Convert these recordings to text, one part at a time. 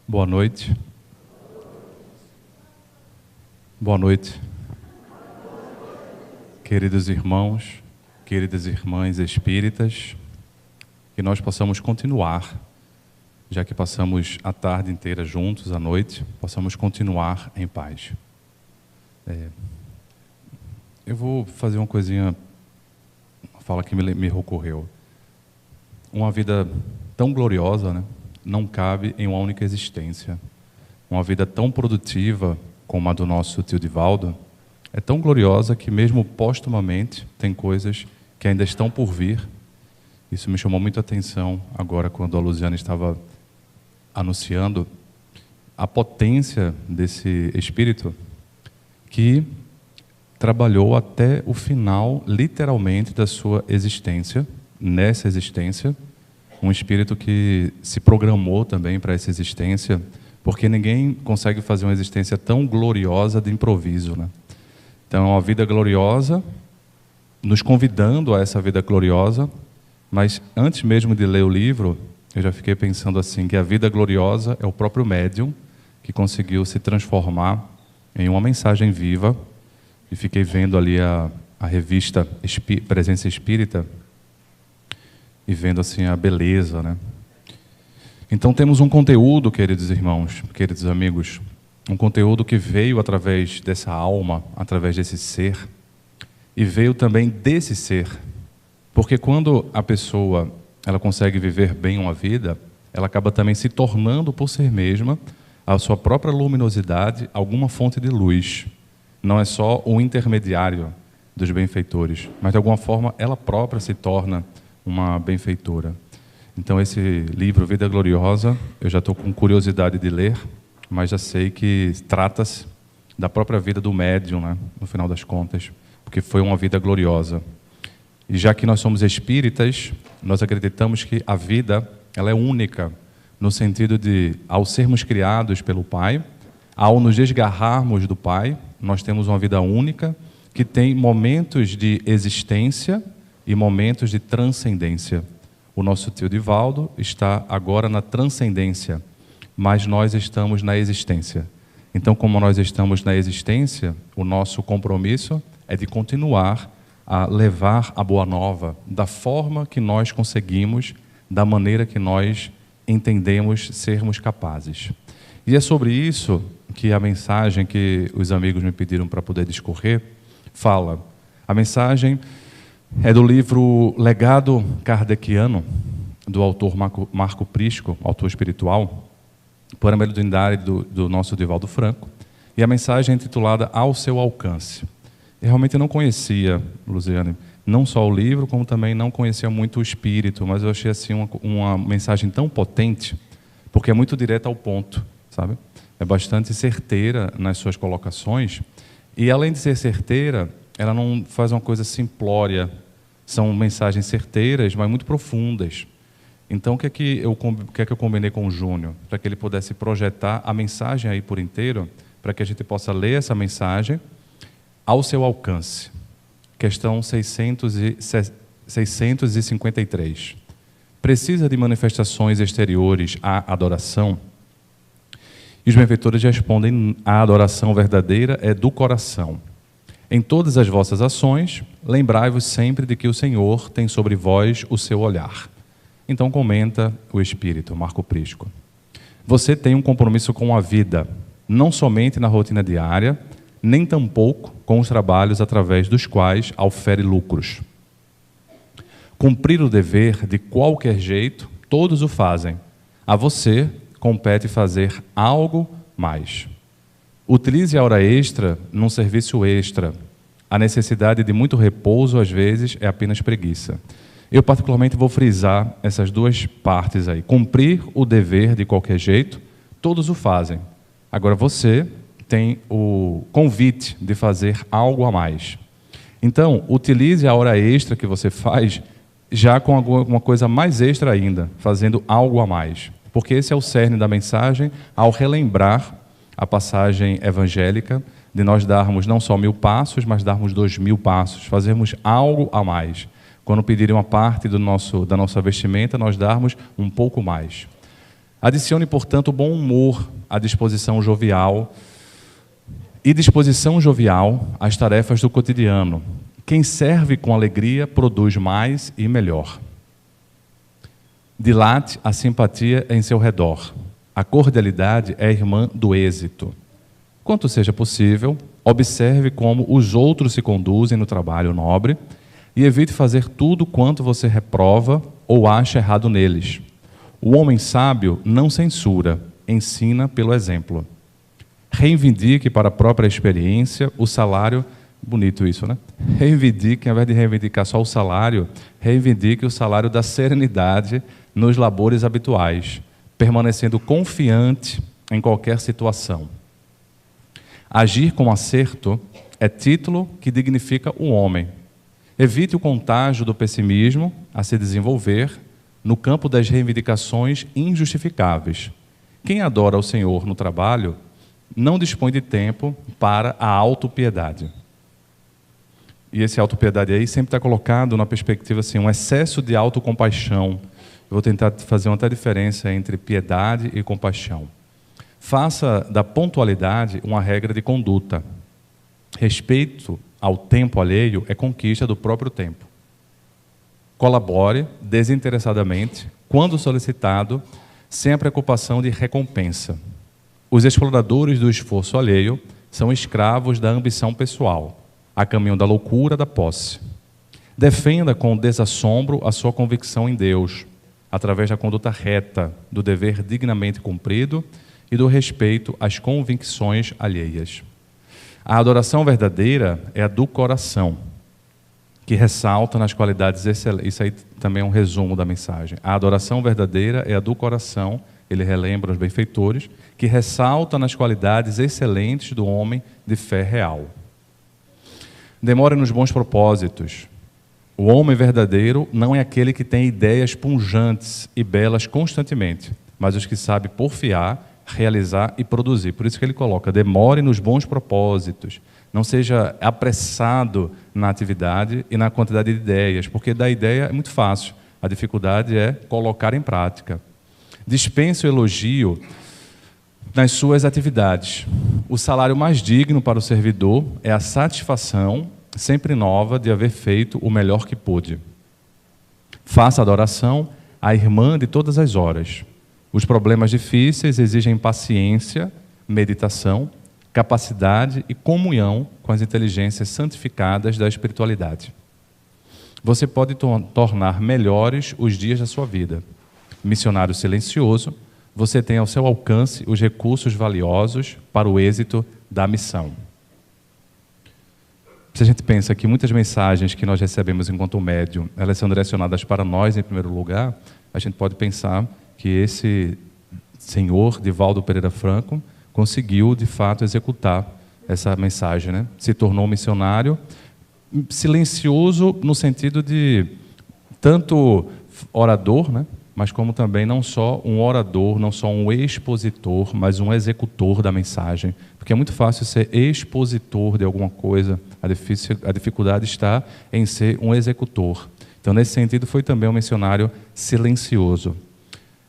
Boa noite. Boa noite. Queridos irmãos, queridas irmãs espíritas, que nós possamos continuar, já que passamos a tarde inteira juntos, à noite, possamos continuar em paz. Eu vou fazer uma coisinha, uma fala que me ocorreu. Uma vida tão gloriosa, né, não cabe em uma única existência. Uma vida tão produtiva como a do nosso tio Divaldo é tão gloriosa que mesmo postumamente tem coisas que ainda estão por vir. Isso me chamou muito a atenção agora quando a Luziana estava anunciando a potência desse espírito que trabalhou até o final, literalmente, da sua existência, nessa existência. Um espírito que se programou também para essa existência, porque ninguém consegue fazer uma existência tão gloriosa de improviso, né? Então, é uma vida gloriosa, nos convidando a essa vida gloriosa, mas antes mesmo de ler o livro, eu já fiquei pensando assim, que a vida gloriosa é o próprio médium que conseguiu se transformar em uma mensagem viva, e fiquei vendo ali a revista Presença Espírita, e vendo assim a beleza, né? Então temos um conteúdo, queridos irmãos, queridos amigos, um conteúdo que veio através dessa alma, através desse ser, e veio também desse ser. Porque quando a pessoa ela consegue viver bem uma vida, ela acaba também se tornando por si mesma, a sua própria luminosidade, alguma fonte de luz. Não é só um intermediário dos benfeitores, mas de alguma forma ela própria se torna uma benfeitora. Então esse livro, Vida Gloriosa, eu já estou com curiosidade de ler, mas já sei que trata-se da própria vida do médium, né, no final das contas, porque foi uma vida gloriosa. E já que nós somos espíritas, nós acreditamos que a vida ela é única, no sentido de, ao sermos criados pelo Pai, ao nos desgarrarmos do Pai, nós temos uma vida única, que tem momentos de existência e momentos de transcendência. O nosso tio Divaldo está agora na transcendência, mas nós estamos na existência. Então, como nós estamos na existência, o nosso compromisso é de continuar a levar a boa nova da forma que nós conseguimos, da maneira que nós entendemos sermos capazes. E é sobre isso que a mensagem que os amigos me pediram para poder discorrer fala. A mensagem é do livro Legado Kardeciano, do autor Marco Prisco, autor espiritual, por a mediunidade do nosso Divaldo Franco, e a mensagem é intitulada Ao Seu Alcance. Eu realmente não conhecia, Luziane, não só o livro, como também não conhecia muito o espírito, mas eu achei assim uma mensagem tão potente, porque é muito direta ao ponto, sabe? É bastante certeira nas suas colocações, e além de ser certeira, ela não faz uma coisa simplória. São mensagens certeiras, mas muito profundas. Então, o que é que eu combinei com o Júnior? Para que ele pudesse projetar a mensagem aí por inteiro, para que a gente possa ler essa mensagem ao seu alcance. Questão 653. Precisa de manifestações exteriores à adoração? E os benfeitores respondem: a adoração verdadeira é do coração. Em todas as vossas ações, lembrai-vos sempre de que o Senhor tem sobre vós o seu olhar. Então comenta o Espírito, Marco Prisco. Você tem um compromisso com a vida, não somente na rotina diária, nem tampouco com os trabalhos através dos quais aufere lucros. Cumprir o dever de qualquer jeito, todos o fazem. A você compete fazer algo mais. Utilize a hora extra num serviço extra. A necessidade de muito repouso, às vezes, é apenas preguiça. Eu, particularmente, vou frisar essas duas partes aí. Cumprir o dever de qualquer jeito, todos o fazem. Agora, você tem o convite de fazer algo a mais. Então, utilize a hora extra que você faz já com alguma coisa mais extra ainda, fazendo algo a mais. Porque esse é o cerne da mensagem, ao relembrar a passagem evangélica de nós darmos não só 1000 passos, mas darmos 2000 passos, fazermos algo a mais. Quando pedirem uma parte da nossa vestimenta, nós darmos um pouco mais. Adicione, portanto, bom humor à disposição jovial e disposição jovial às tarefas do cotidiano. Quem serve com alegria produz mais e melhor. Dilate a simpatia em seu redor. A cordialidade é irmã do êxito. Quanto seja possível, observe como os outros se conduzem no trabalho nobre e evite fazer tudo quanto você reprova ou acha errado neles. O homem sábio não censura, ensina pelo exemplo. Reivindique para a própria experiência o salário. Bonito isso, né? Reivindique, ao invés de reivindicar só o salário, reivindique o salário da serenidade nos labores habituais, permanecendo confiante em qualquer situação. Agir com acerto é título que dignifica o homem. Evite o contágio do pessimismo a se desenvolver no campo das reivindicações injustificáveis. Quem adora o Senhor no trabalho não dispõe de tempo para a autopiedade. E esse autopiedade aí sempre está colocado na perspectiva assim, um excesso de autocompaixão. Eu vou tentar fazer uma até diferença entre piedade e compaixão. Faça da pontualidade uma regra de conduta. Respeito ao tempo alheio é conquista do próprio tempo. Colabore desinteressadamente, quando solicitado, sem a preocupação de recompensa. Os exploradores do esforço alheio são escravos da ambição pessoal, a caminho da loucura da posse. Defenda com desassombro a sua convicção em Deus, através da conduta reta, do dever dignamente cumprido e do respeito às convicções alheias. A adoração verdadeira é a do coração, que ressalta nas qualidades excelentes. Isso aí também é um resumo da mensagem. A adoração verdadeira é a do coração, ele relembra os benfeitores, que ressalta nas qualidades excelentes do homem de fé real. Demore nos bons propósitos. O homem verdadeiro não é aquele que tem ideias punjantes e belas constantemente, mas os que sabe porfiar, realizar e produzir. Por isso que ele coloca, demore nos bons propósitos. Não seja apressado na atividade e na quantidade de ideias, porque da ideia é muito fácil. A dificuldade é colocar em prática. Dispense o elogio nas suas atividades. O salário mais digno para o servidor é a satisfação sempre nova de haver feito o melhor que pôde. Faça a adoração à irmã de todas as horas. Os problemas difíceis exigem paciência, meditação, capacidade e comunhão com as inteligências santificadas da espiritualidade. Você pode tornar melhores os dias da sua vida. Missionário silencioso, você tem ao seu alcance os recursos valiosos para o êxito da missão. Se a gente pensa que muitas mensagens que nós recebemos enquanto médium, elas são direcionadas para nós em primeiro lugar, a gente pode pensar que esse senhor, Divaldo Pereira Franco, conseguiu, de fato, executar essa mensagem, né? Se tornou um missionário silencioso no sentido de tanto orador, né? Mas como também não só um orador, não só um expositor, mas um executor da mensagem. Porque é muito fácil ser expositor de alguma coisa, a dificuldade está em ser um executor. Então, nesse sentido, foi também um missionário silencioso.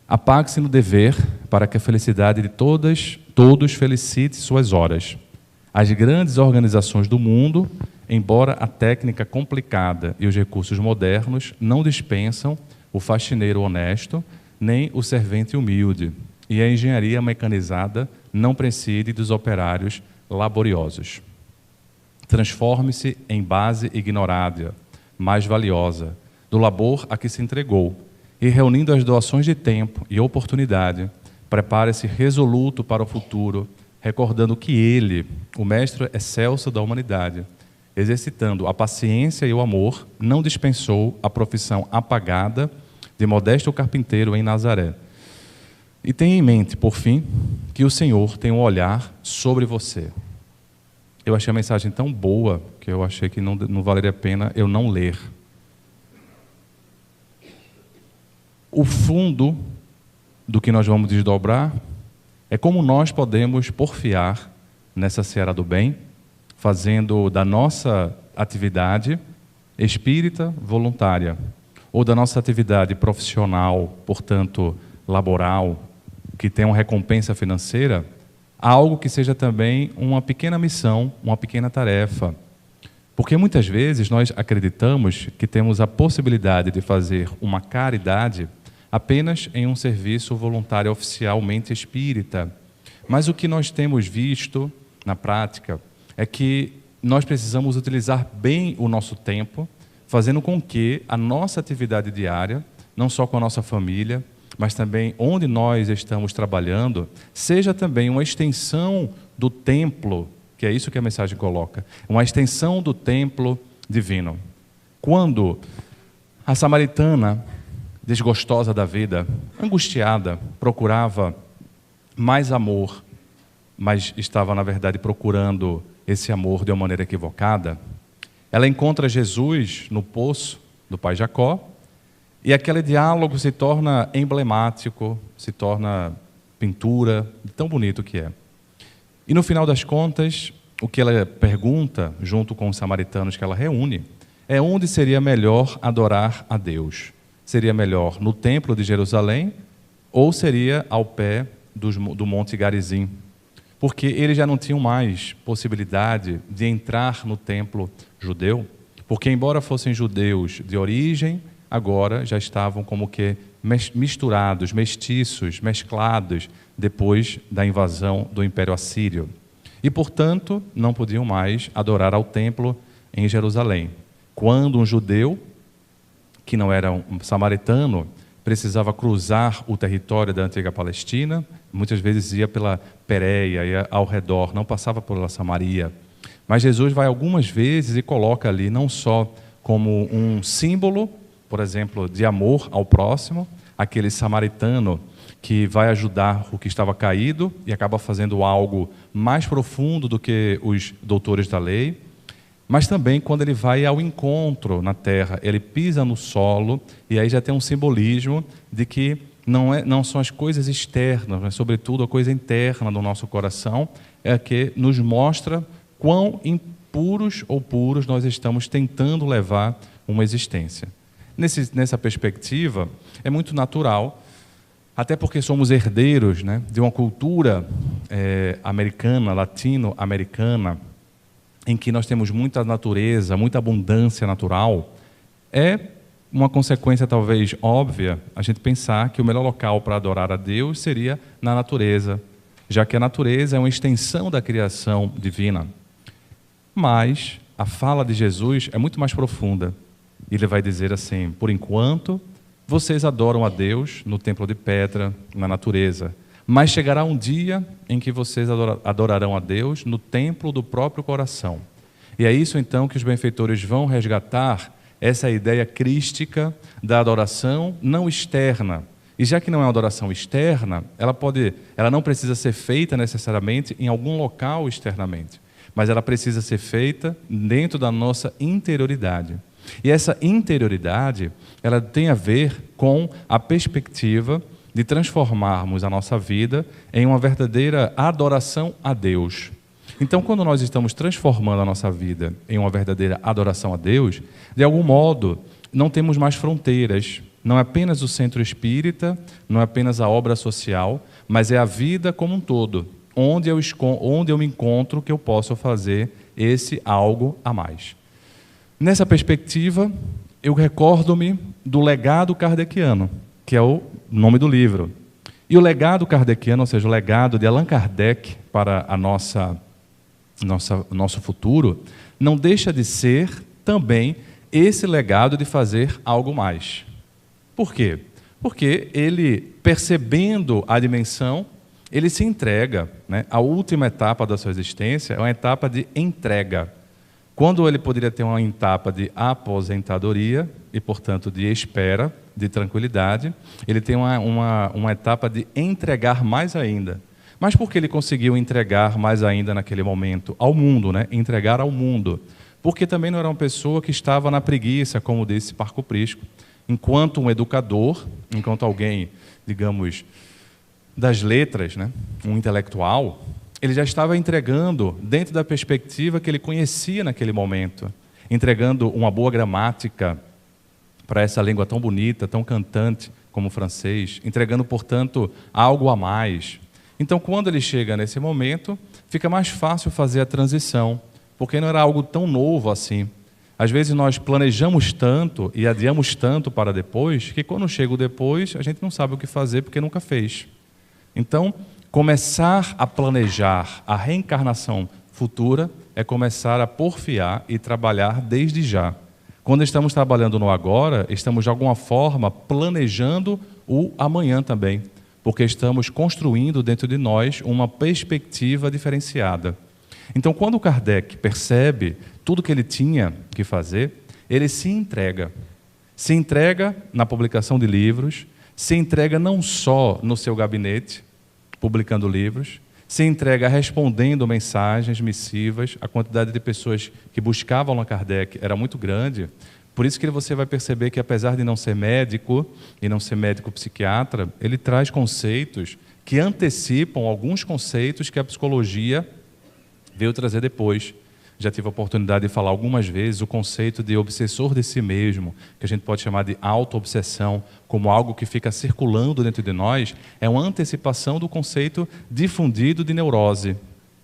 Apague-se no dever para que a felicidade de todos felicite suas horas. As grandes organizações do mundo, embora a técnica complicada e os recursos modernos, não dispensam o faxineiro honesto, nem o servente humilde. E a engenharia mecanizada não prescinde dos operários laboriosos. Transforme-se em base ignorada, mais valiosa, do labor a que se entregou, e reunindo as doações de tempo e oportunidade, prepare-se resoluto para o futuro, recordando que ele, o mestre excelso da humanidade, exercitando a paciência e o amor, não dispensou a profissão apagada de modesto carpinteiro em Nazaré. E tenha em mente, por fim, que o Senhor tem um olhar sobre você. Eu achei a mensagem tão boa que eu achei que não valeria a pena eu não ler. O fundo do que nós vamos desdobrar é como nós podemos porfiar nessa seara do bem, fazendo da nossa atividade espírita voluntária, ou da nossa atividade profissional, portanto, laboral, que tem uma recompensa financeira, algo que seja também uma pequena missão, uma pequena tarefa. Porque muitas vezes nós acreditamos que temos a possibilidade de fazer uma caridade apenas em um serviço voluntário oficialmente espírita. Mas o que nós temos visto na prática é que nós precisamos utilizar bem o nosso tempo, fazendo com que a nossa atividade diária, não só com a nossa família, mas também onde nós estamos trabalhando, seja também uma extensão do templo, que é isso que a mensagem coloca, uma extensão do templo divino. Quando a samaritana, desgostosa da vida, angustiada, procurava mais amor, mas estava, na verdade, procurando esse amor de uma maneira equivocada, ela encontra Jesus no poço do pai Jacó, e aquele diálogo se torna emblemático, se torna pintura, de tão bonito que é. E no final das contas, o que ela pergunta, junto com os samaritanos que ela reúne, é onde seria melhor adorar a Deus. Seria melhor no templo de Jerusalém ou seria ao pé do Monte Garizim? Porque eles já não tinham mais possibilidade de entrar no templo judeu, porque embora fossem judeus de origem, agora já estavam como que misturados, mestiços, mesclados, depois da invasão do Império Assírio. E, portanto, não podiam mais adorar ao templo em Jerusalém. Quando um judeu, que não era um samaritano, precisava cruzar o território da antiga Palestina, muitas vezes ia pela Pérea, ia ao redor, não passava pela Samaria. Mas Jesus vai algumas vezes e coloca ali não só como um símbolo, por exemplo, de amor ao próximo, aquele samaritano que vai ajudar o que estava caído e acaba fazendo algo mais profundo do que os doutores da lei, mas também quando ele vai ao encontro na terra, ele pisa no solo, e aí já tem um simbolismo de que não são as coisas externas, mas sobretudo a coisa interna do nosso coração, é que nos mostra quão impuros ou puros nós estamos tentando levar uma existência. Nessa perspectiva, é muito natural, até porque somos herdeiros, né, de uma cultura americana, latino-americana, em que nós temos muita natureza, muita abundância natural. É uma consequência talvez óbvia a gente pensar que o melhor local para adorar a Deus seria na natureza, já que a natureza é uma extensão da criação divina. Mas a fala de Jesus é muito mais profunda. Ele vai dizer assim: por enquanto, vocês adoram a Deus no templo de pedra, na natureza, mas chegará um dia em que vocês adorarão a Deus no templo do próprio coração. E é isso então que os benfeitores vão resgatar, essa ideia crística da adoração não externa. E já que não é uma adoração externa, ela não precisa ser feita necessariamente em algum local externamente, mas ela precisa ser feita dentro da nossa interioridade. E essa interioridade, ela tem a ver com a perspectiva de transformarmos a nossa vida em uma verdadeira adoração a Deus. Então, quando nós estamos transformando a nossa vida em uma verdadeira adoração a Deus, de algum modo, não temos mais fronteiras. Não é apenas o centro espírita, não é apenas a obra social, mas é a vida como um todo, onde eu me encontro que eu posso fazer esse algo a mais. Nessa perspectiva, eu recordo-me do legado kardeciano, que é o nome do livro. E o legado kardeciano, ou seja, o legado de Allan Kardec para nosso futuro, não deixa de ser também esse legado de fazer algo mais. Por quê? Porque ele, percebendo a dimensão, ele se entrega, né? A última etapa da sua existência é uma etapa de entrega. Quando ele poderia ter uma etapa de aposentadoria e, portanto, de espera, de tranquilidade, ele tem uma etapa de entregar mais ainda. Mas por que ele conseguiu entregar mais ainda naquele momento? Ao mundo, né? Entregar ao mundo. Porque também não era uma pessoa que estava na preguiça, como disse Parco Prisco. Enquanto um educador, enquanto alguém, digamos, das letras, né? Um intelectual, ele já estava entregando dentro da perspectiva que ele conhecia naquele momento, entregando uma boa gramática para essa língua tão bonita, tão cantante, como francês, entregando, portanto, algo a mais. Então, quando ele chega nesse momento, fica mais fácil fazer a transição, porque não era algo tão novo assim. Às vezes nós planejamos tanto e adiamos tanto para depois, que quando chega o depois, a gente não sabe o que fazer porque nunca fez. Então, começar a planejar a reencarnação futura é começar a porfiar e trabalhar desde já. Quando estamos trabalhando no agora, estamos de alguma forma planejando o amanhã também, porque estamos construindo dentro de nós uma perspectiva diferenciada. Então, quando Kardec percebe tudo que ele tinha que fazer, ele se entrega. Se entrega na publicação de livros, se entrega não só no seu gabinete, publicando livros, se entrega respondendo mensagens, missivas. A quantidade de pessoas que buscavam a Kardec era muito grande. Por isso que você vai perceber que, apesar de não ser médico, e não ser médico psiquiatra, ele traz conceitos que antecipam alguns conceitos que a psicologia veio trazer depois. Já tive a oportunidade de falar algumas vezes o conceito de obsessor de si mesmo, que a gente pode chamar de auto-obsessão, como algo que fica circulando dentro de nós, é uma antecipação do conceito difundido de neurose.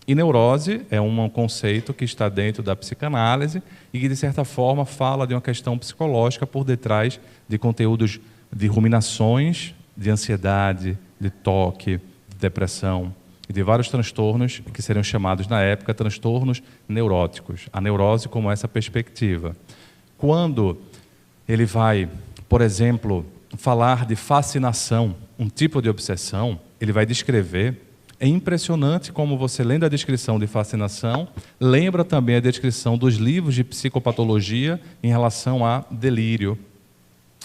E neurose é um conceito que está dentro da psicanálise e que, de certa forma, fala de uma questão psicológica por detrás de conteúdos de ruminações, de ansiedade, de toque, de depressão e de vários transtornos que seriam chamados, na época, transtornos neuróticos. A neurose como essa perspectiva. Quando ele vai, por exemplo, falar de fascinação, um tipo de obsessão, ele vai descrever. É impressionante como você, lendo a descrição de fascinação, lembra também a descrição dos livros de psicopatologia em relação a delírio.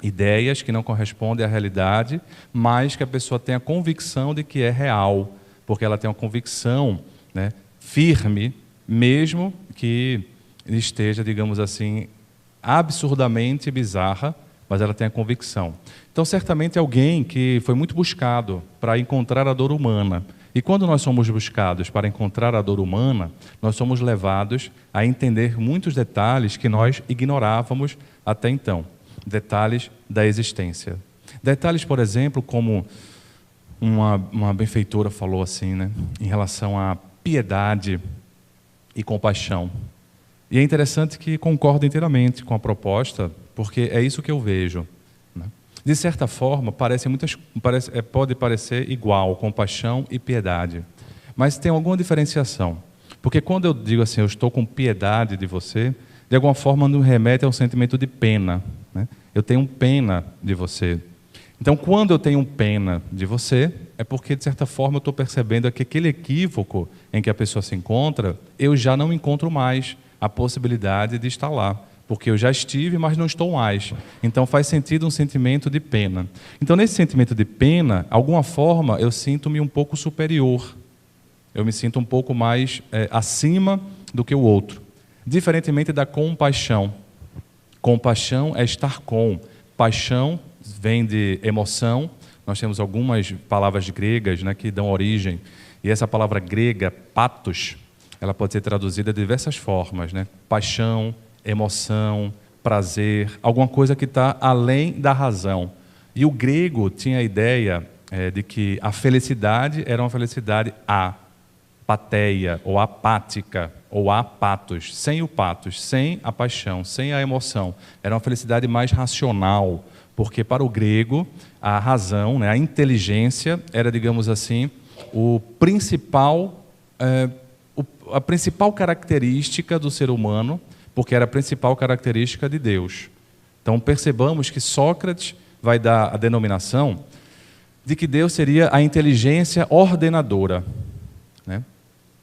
Ideias que não correspondem à realidade, mas que a pessoa tem a convicção de que é real, porque ela tem uma convicção, né, firme, mesmo que esteja, digamos assim, absurdamente bizarra, mas ela tem a convicção. Então, certamente, alguém que foi muito buscado para encontrar a dor humana. E quando nós somos buscados para encontrar a dor humana, nós somos levados a entender muitos detalhes que nós ignorávamos até então. Detalhes da existência. Detalhes, por exemplo, como uma benfeitora falou assim, né, em relação à piedade e compaixão. E é interessante que concordo inteiramente com a proposta, porque é isso que eu vejo. Né? De certa forma, pode parecer igual, compaixão e piedade. Mas tem alguma diferenciação. Porque quando eu digo assim, eu estou com piedade de você, de alguma forma nos remete ao sentimento de pena. Né? Eu tenho pena de você. Então, quando eu tenho pena de você, é porque, de certa forma, eu estou percebendo que aquele equívoco em que a pessoa se encontra, eu já não encontro mais a possibilidade de estar lá. Porque eu já estive, mas não estou mais. Então, faz sentido um sentimento de pena. Então, nesse sentimento de pena, de alguma forma, eu sinto-me um pouco superior. Eu me sinto um pouco mais acima do que o outro. Diferentemente da compaixão. Compaixão é estar com. Paixão vem de emoção. Nós temos algumas palavras gregas, né, que dão origem. E essa palavra grega, pathos, ela pode ser traduzida de diversas formas. Né? Paixão, emoção, prazer, alguma coisa que está além da razão. E o grego tinha a ideia de que a felicidade era uma felicidade apatheia, ou apática, ou apatos, sem o patos, sem a paixão, sem a emoção. Era uma felicidade mais racional, porque para o grego a razão, né, a inteligência era, digamos assim, a principal característica do ser humano, porque era a principal característica de Deus. Então, percebamos que Sócrates vai dar a denominação de que Deus seria a inteligência ordenadora. Né?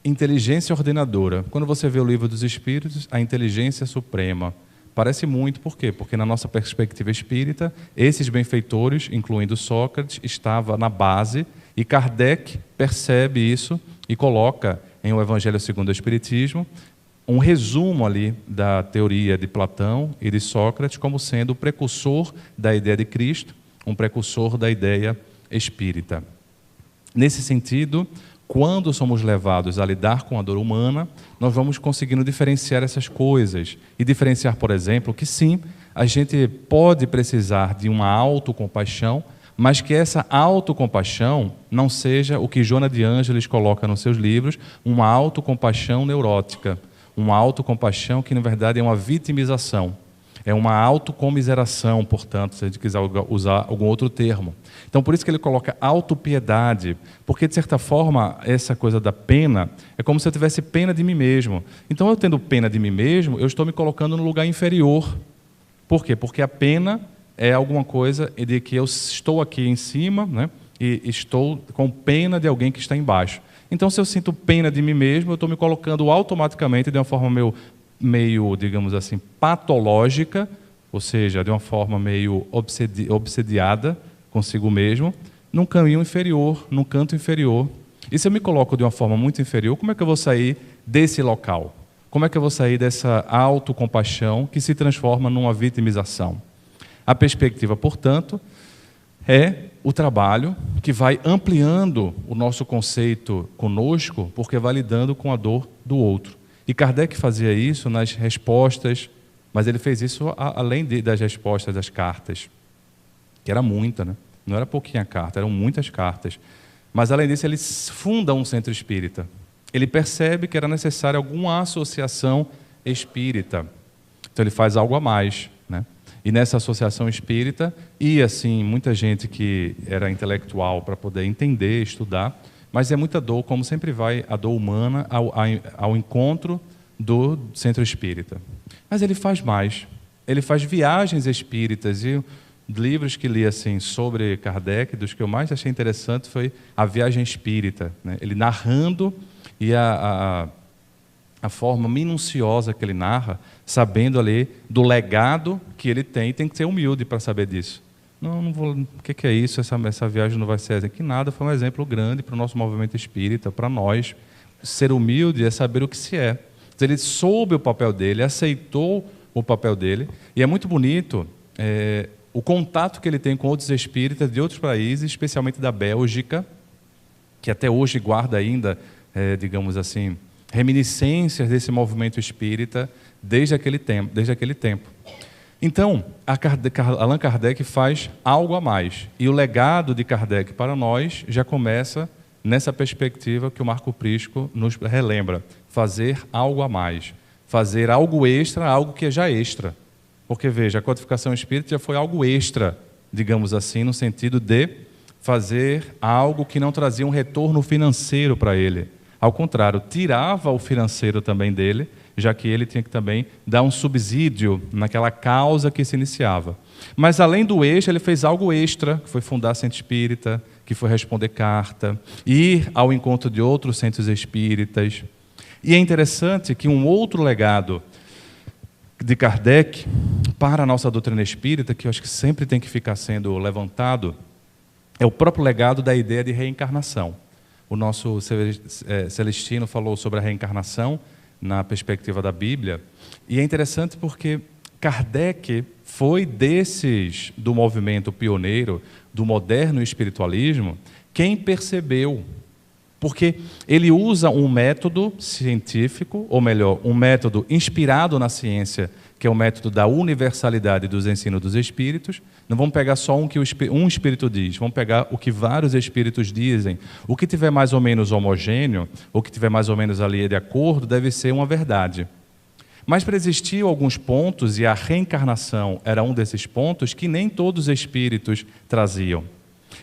Inteligência ordenadora. Quando você vê o Livro dos Espíritos, a inteligência suprema. Parece muito, por quê? Porque na nossa perspectiva espírita, esses benfeitores, incluindo Sócrates, estavam na base, e Kardec percebe isso e coloca em O Evangelho segundo o Espiritismo um resumo ali da teoria de Platão e de Sócrates como sendo o precursor da ideia de Cristo, um precursor da ideia espírita. Nesse sentido, quando somos levados a lidar com a dor humana, nós vamos conseguindo diferenciar essas coisas. E diferenciar, por exemplo, que sim, a gente pode precisar de uma autocompaixão, mas que essa autocompaixão não seja o que Joana de Ângeles coloca nos seus livros, uma autocompaixão neurótica, uma autocompaixão que, na verdade, é uma vitimização. É uma autocomiseração, portanto, se a gente quiser usar algum outro termo. Então, por isso que ele coloca autopiedade, porque, de certa forma, essa coisa da pena é como se eu tivesse pena de mim mesmo. Então, eu tendo pena de mim mesmo, eu estou me colocando no lugar inferior. Por quê? Porque a pena é alguma coisa de que eu estou aqui em cima, né, e estou com pena de alguém que está embaixo. Então, se eu sinto pena de mim mesmo, eu estou me colocando automaticamente de uma forma meio, digamos assim, patológica, ou seja, de uma forma meio obsediada consigo mesmo, num caminho inferior, num canto inferior. E se eu me coloco de uma forma muito inferior, como é que eu vou sair desse local? Como é que eu vou sair dessa autocompaixão que se transforma numa vitimização? A perspectiva, portanto, é o trabalho que vai ampliando o nosso conceito conosco, porque vai lidando com a dor do outro. E Kardec fazia isso nas respostas, mas ele fez isso além das respostas das cartas, que era muita, né? Não era pouquinha carta, eram muitas cartas. Mas, além disso, ele funda um centro espírita. Ele percebe que era necessária alguma associação espírita. Então, ele faz algo a mais, né? E nessa associação espírita, ia, assim, muita gente que era intelectual para poder entender, estudar, mas é muita dor, como sempre vai a dor humana ao encontro do centro espírita. Mas ele faz mais. Ele faz viagens espíritas. E livros que li assim, sobre Kardec, dos que eu mais achei interessante, foi A Viagem Espírita, né? Ele narrando e a forma minuciosa que ele narra, sabendo ali do legado que ele tem que ser humilde para saber disso. Não vou. O que é isso? Essa viagem não vai ser que nada. Foi um exemplo grande para o nosso movimento espírita, para nós. Ser humilde é saber o que se é. Ele soube o papel dele, aceitou o papel dele, e é muito bonito o contato que ele tem com outros espíritas de outros países, especialmente da Bélgica, que até hoje guarda ainda, digamos assim, reminiscências desse movimento espírita desde aquele tempo. Então, Allan Kardec faz algo a mais. E o legado de Kardec para nós já começa nessa perspectiva que o Marco Prisco nos relembra. Fazer algo a mais. Fazer algo extra, algo que é já extra. Porque, veja, a codificação espírita já foi algo extra, digamos assim, no sentido de fazer algo que não trazia um retorno financeiro para ele. Ao contrário, tirava o financeiro também dele, já que ele tinha que também dar um subsídio naquela causa que se iniciava. Mas, além do extra, ele fez algo extra, que foi fundar centro espírita, que foi responder carta, ir ao encontro de outros centros espíritas. E é interessante que um outro legado de Kardec para a nossa doutrina espírita, que eu acho que sempre tem que ficar sendo levantado, é o próprio legado da ideia de reencarnação. O nosso Celestino falou sobre a reencarnação na perspectiva da Bíblia, e é interessante porque Kardec foi desses do movimento pioneiro do moderno espiritualismo quem percebeu, porque ele usa um método científico, ou melhor, um método inspirado na ciência, que é o método da universalidade dos ensinos dos espíritos. Não vamos pegar só que um espírito diz, vamos pegar o que vários espíritos dizem. O que tiver mais ou menos homogêneo, o que tiver mais ou menos ali de acordo, deve ser uma verdade. Mas para existir alguns pontos, e a reencarnação era um desses pontos, que nem todos os espíritos traziam.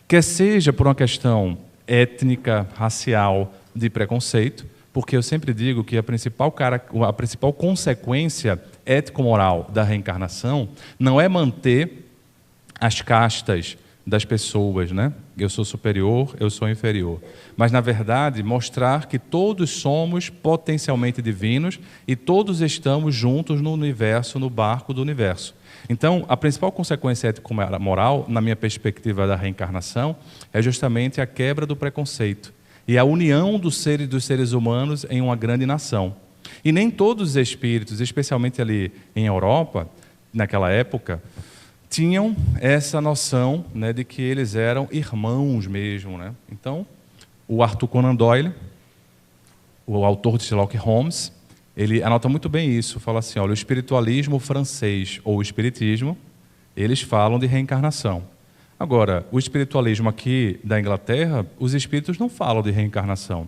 Quer seja por uma questão étnica, racial, de preconceito, porque eu sempre digo que a principal consequência ético-moral da reencarnação não é manter as castas das pessoas, né? Eu sou superior, eu sou inferior. Mas, na verdade, mostrar que todos somos potencialmente divinos e todos estamos juntos no universo, no barco do universo. Então, a principal consequência ético-moral, na minha perspectiva da reencarnação, é justamente a quebra do preconceito e a união dos seres humanos em uma grande nação. E nem todos os espíritos, especialmente ali em Europa, naquela época, tinham essa noção, né, de que eles eram irmãos mesmo, né? Então, o Arthur Conan Doyle, o autor de Sherlock Holmes, ele anota muito bem isso, fala assim, olha, o espiritualismo francês ou o espiritismo, eles falam de reencarnação. Agora, o espiritualismo aqui da Inglaterra, os espíritos não falam de reencarnação.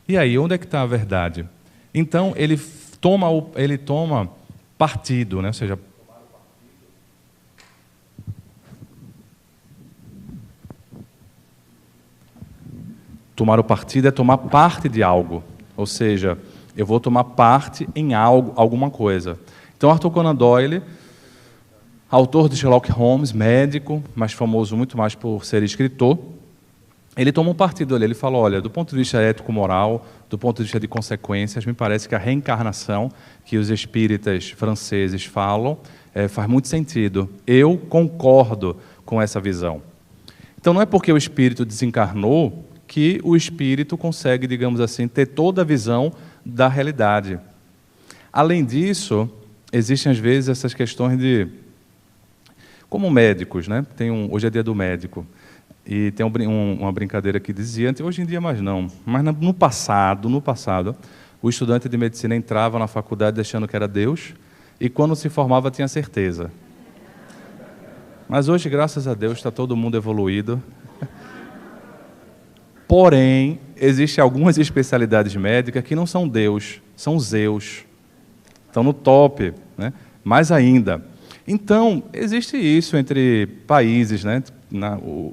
E aí, onde é que está a verdade? Então, ele toma partido, né? Ou seja, tomar o partido é tomar parte de algo. Ou seja, eu vou tomar parte em algo, alguma coisa. Então, Arthur Conan Doyle, autor de Sherlock Holmes, médico, mas famoso muito mais por ser escritor, ele toma um partido ali. Ele fala, olha, do ponto de vista ético-moral, do ponto de vista de consequências, me parece que a reencarnação que os espíritas franceses falam faz muito sentido. Eu concordo com essa visão. Então, não é porque o espírito desencarnou que o espírito consegue, digamos assim, ter toda a visão da realidade. Além disso, existem às vezes essas questões de... Como médicos, né? Hoje é dia do médico, e tem uma brincadeira que dizia, hoje em dia mais não, mas no passado, o estudante de medicina entrava na faculdade achando que era Deus, e quando se formava tinha certeza. Mas hoje, graças a Deus, está todo mundo evoluído. Porém, existem algumas especialidades médicas que não são Deus, são Zeus. Estão no top, né? Mais ainda. Então, existe isso entre países, né?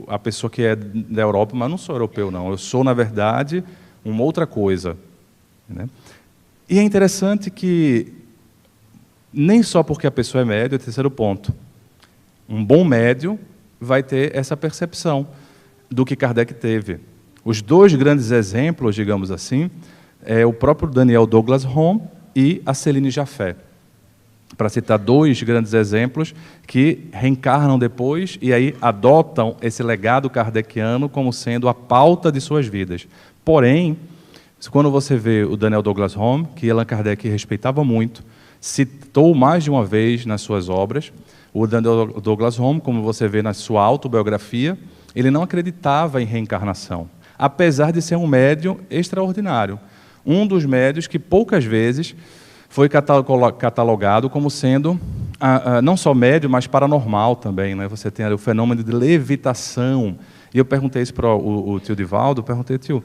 A pessoa que é da Europa, mas não sou europeu, não. Eu sou, na verdade, uma outra coisa, né? E é interessante que, nem só porque a pessoa é médio, é o terceiro ponto. Um bom médio vai ter essa percepção do que Kardec teve. Os dois grandes exemplos, digamos assim, é o próprio Daniel Douglas Home e a Céline Jaffe, para citar dois grandes exemplos que reencarnam depois e aí adotam esse legado kardeciano como sendo a pauta de suas vidas. Porém, quando você vê o Daniel Douglas Home, que Allan Kardec respeitava muito, citou mais de uma vez nas suas obras, o Daniel Douglas Home, como você vê na sua autobiografia, ele não acreditava em reencarnação, apesar de ser um médium extraordinário. Um dos médiuns que poucas vezes foi catalogado como sendo não só médium, mas paranormal também, né? Você tem ali o fenômeno de levitação. E eu perguntei isso para o tio Divaldo, perguntei, tio,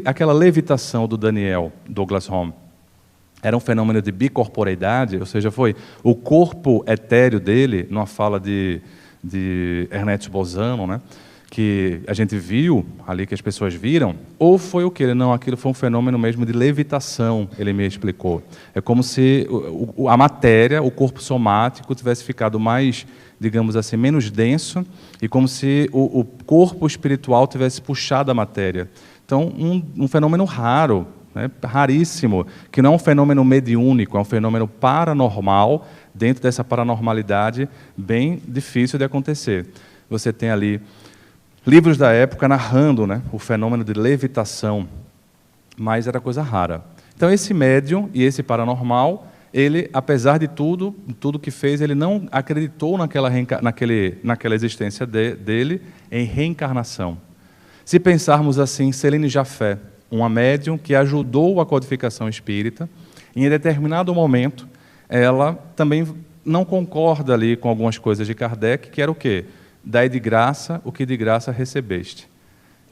aquela levitação do Daniel Douglas Home era um fenômeno de bicorporeidade, ou seja, foi o corpo etéreo dele, numa fala de Ernest Bozano, né? Que a gente viu ali, que as pessoas viram, ou foi o quê? Não, aquilo foi um fenômeno mesmo de levitação, ele me explicou. É como se a matéria, o corpo somático, tivesse ficado mais, digamos assim, menos denso, e como se o corpo espiritual tivesse puxado a matéria. Então, um fenômeno raro, né? Raríssimo, que não é um fenômeno mediúnico, é um fenômeno paranormal, dentro dessa paranormalidade bem difícil de acontecer. Você tem ali livros da época narrando, né, o fenômeno de levitação, mas era coisa rara. Então, esse médium e esse paranormal, ele, apesar de tudo que fez, ele não acreditou naquela existência dele em reencarnação. Se pensarmos assim, Céline Jaffe, uma médium que ajudou a codificação espírita, em determinado momento, ela também não concorda ali com algumas coisas de Kardec, que era o quê? Dai de graça o que de graça recebeste.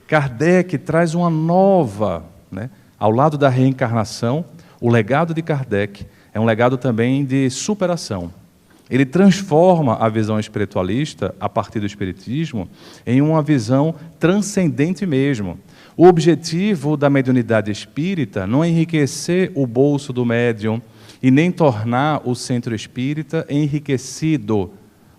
Kardec traz uma nova, né? Ao lado da reencarnação, o legado de Kardec é um legado também de superação. Ele transforma a visão espiritualista, a partir do espiritismo, em uma visão transcendente mesmo. O objetivo da mediunidade espírita não é enriquecer o bolso do médium e nem tornar o centro espírita enriquecido.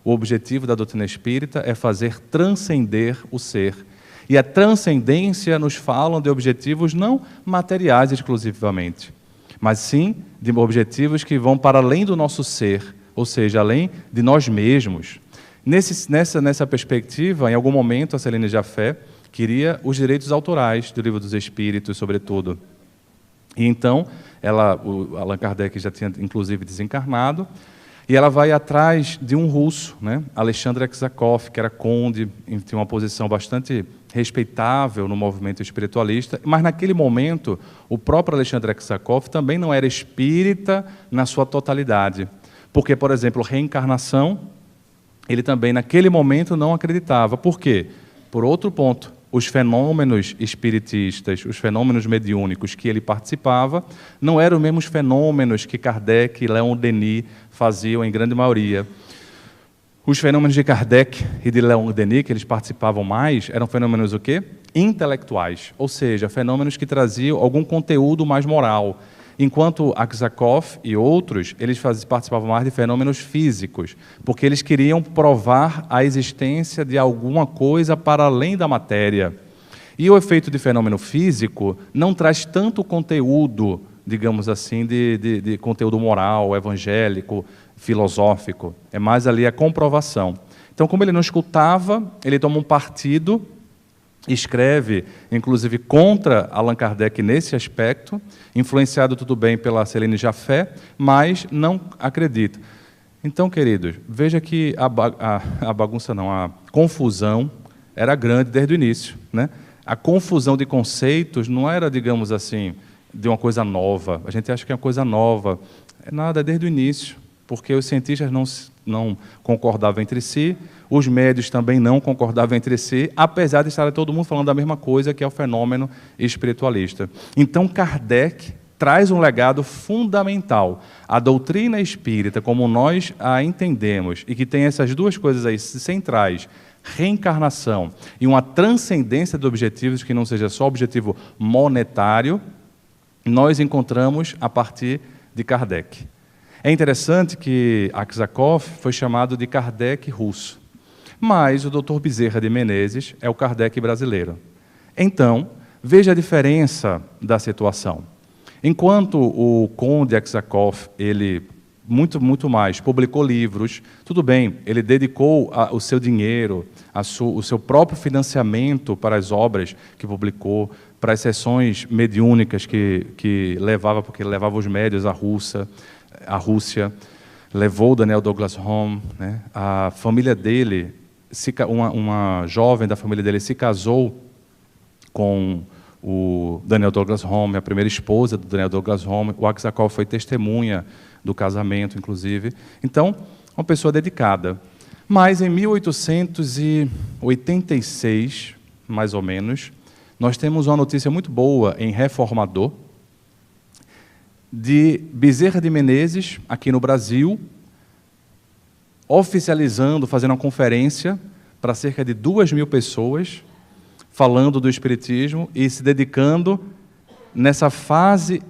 O objetivo da doutrina espírita é fazer transcender o ser. E a transcendência nos fala de objetivos não materiais exclusivamente, mas sim de objetivos que vão para além do nosso ser, ou seja, além de nós mesmos. Nessa perspectiva, em algum momento, a Céline Jaffe queria os direitos autorais do Livro dos Espíritos, sobretudo. E então, Allan Kardec já tinha, inclusive, desencarnado, e ela vai atrás de um russo, né? Alexandre Aksakov, que era conde, tinha uma posição bastante respeitável no movimento espiritualista, mas naquele momento o próprio Alexandre Aksakov também não era espírita na sua totalidade. Porque, por exemplo, reencarnação ele também, naquele momento, não acreditava. Por quê? Por outro ponto, os fenômenos espiritistas, os fenômenos mediúnicos que ele participava, não eram os mesmos fenômenos que Kardec e Leon Denis faziam em grande maioria. Os fenômenos de Kardec e de Leon Denis, que eles participavam mais, eram fenômenos o quê? Intelectuais, ou seja, fenômenos que traziam algum conteúdo mais moral. Enquanto Aksakov e outros, eles participavam mais de fenômenos físicos, porque eles queriam provar a existência de alguma coisa para além da matéria. E o efeito de fenômeno físico não traz tanto conteúdo, digamos assim, de conteúdo moral, evangélico, filosófico. É mais ali a comprovação. Então, como ele não escutava, ele toma um partido, escreve, inclusive, contra Allan Kardec nesse aspecto, influenciado tudo bem pela Céline Jaffe, mas não acredita. Então, queridos, veja que a bagunça não, a confusão era grande desde o início, né? A confusão de conceitos não era, digamos assim, de uma coisa nova. A gente acha que é uma coisa nova. É nada, desde o início, porque os cientistas não concordavam entre si, os médios também não concordavam entre si, apesar de estar todo mundo falando da mesma coisa, que é o fenômeno espiritualista. Então, Kardec traz um legado fundamental. A doutrina espírita, como nós a entendemos, e que tem essas duas coisas aí centrais, reencarnação e uma transcendência de objetivos, que não seja só objetivo monetário, nós encontramos a partir de Kardec. É interessante que Aksakov foi chamado de Kardec russo, mas o Dr. Bezerra de Menezes é o Kardec brasileiro. Então, veja a diferença da situação. Enquanto o conde Aksakov, ele muito mais, publicou livros, tudo bem, ele dedicou o seu dinheiro, o seu próprio financiamento para as obras que publicou, para as sessões mediúnicas que levava, porque ele levava os médios à Rússia, levou o Daniel Douglas Home, né? A família dele, uma jovem da família dele se casou com o Daniel Douglas Home, a primeira esposa do Daniel Douglas Home. O Aksakov foi testemunha do casamento, inclusive. Então, uma pessoa dedicada. Mas em 1886, mais ou menos, nós temos uma notícia muito boa em Reformador, de Bezerra de Menezes, aqui no Brasil, oficializando, fazendo uma conferência para cerca de 2.000 pessoas, falando do Espiritismo e se dedicando, nessa fase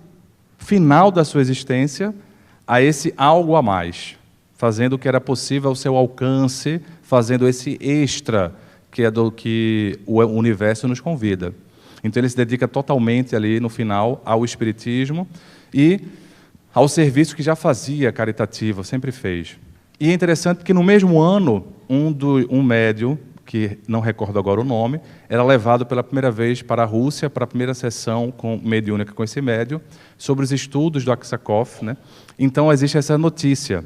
final da sua existência, a esse algo a mais, fazendo o que era possível ao seu alcance, fazendo esse extra, que é do que o universo nos convida. Então ele se dedica totalmente ali, no final, ao Espiritismo, e ao serviço que já fazia caritativo, sempre fez. E é interessante porque no mesmo ano, um médium, que não recordo agora o nome, era levado pela primeira vez para a Rússia, para a primeira sessão mediúnica com esse médium, sobre os estudos do Aksakov, né? Então existe essa notícia.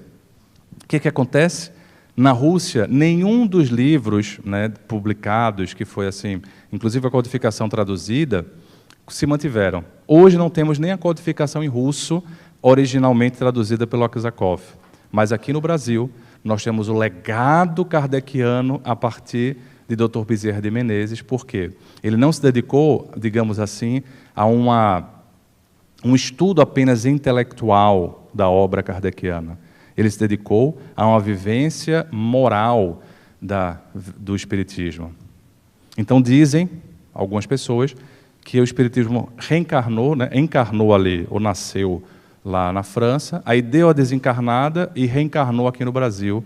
O que acontece? Na Rússia, nenhum dos livros, né, publicados, que foi assim, inclusive a codificação traduzida, se mantiveram. Hoje não temos nem a codificação em russo, originalmente traduzida pelo Aksakov. Mas aqui no Brasil, nós temos o legado kardeciano a partir de Dr. Bezerra de Menezes. Por quê? Ele não se dedicou, digamos assim, a um estudo apenas intelectual da obra kardeciana. Ele se dedicou a uma vivência moral do Espiritismo. Então dizem algumas pessoas que o Espiritismo reencarnou, né, encarnou ali, ou nasceu lá na França, aí deu a desencarnada e reencarnou aqui no Brasil.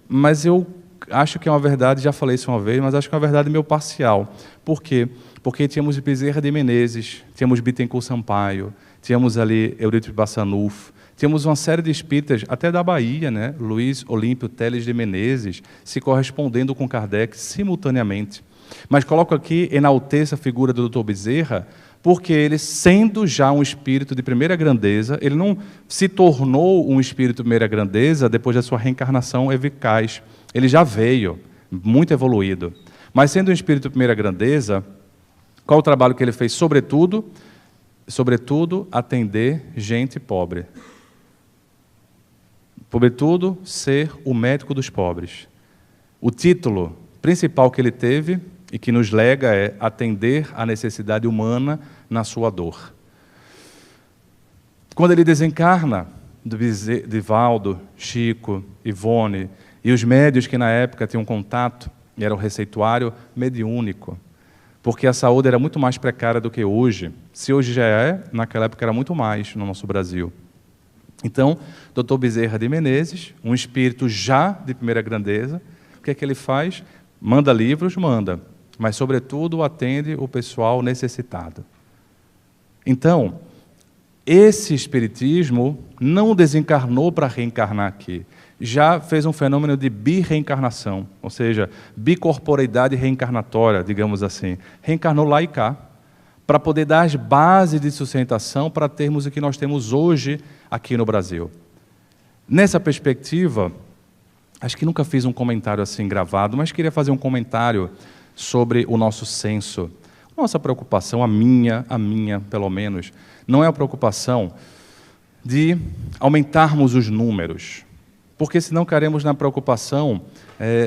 Mas eu acho que é uma verdade, já falei isso uma vez, mas acho que é uma verdade meio parcial. Por quê? Porque tínhamos Bezerra de Menezes, tínhamos Bittencourt Sampaio, tínhamos ali Eurípides Bassanufo, tínhamos uma série de espíritas, até da Bahia, né? Luiz Olímpio Teles de Menezes, se correspondendo com Kardec simultaneamente. Mas coloco aqui, enalteço a figura do Dr. Bezerra, porque ele, sendo já um espírito de primeira grandeza, ele não se tornou um espírito de primeira grandeza depois da sua reencarnação eficaz. Ele já veio, muito evoluído. Mas sendo um espírito de primeira grandeza, qual o trabalho que ele fez? Sobretudo, atender gente pobre. Sobretudo, ser o médico dos pobres. O título principal que ele teve e que nos lega é atender à necessidade humana na sua dor. Quando ele desencarna, Divaldo, Chico, Ivone e os médios que na época tinham contato, e era o receituário mediúnico, porque a saúde era muito mais precária do que hoje. Se hoje já é, naquela época era muito mais no nosso Brasil. Então, Dr. Bezerra de Menezes, um espírito já de primeira grandeza, o que é que ele faz? Manda livros, manda, mas, sobretudo, atende o pessoal necessitado. Então, esse espiritismo não desencarnou para reencarnar aqui. Já fez um fenômeno de birreencarnação, ou seja, bicorporeidade reencarnatória, digamos assim. Reencarnou lá e cá, para poder dar as bases de sustentação para termos o que nós temos hoje aqui no Brasil. Nessa perspectiva, acho que nunca fiz um comentário assim gravado, mas queria fazer um comentário sobre o nosso senso. Nossa preocupação, a minha pelo menos, não é a preocupação de aumentarmos os números, porque senão cairemos na preocupação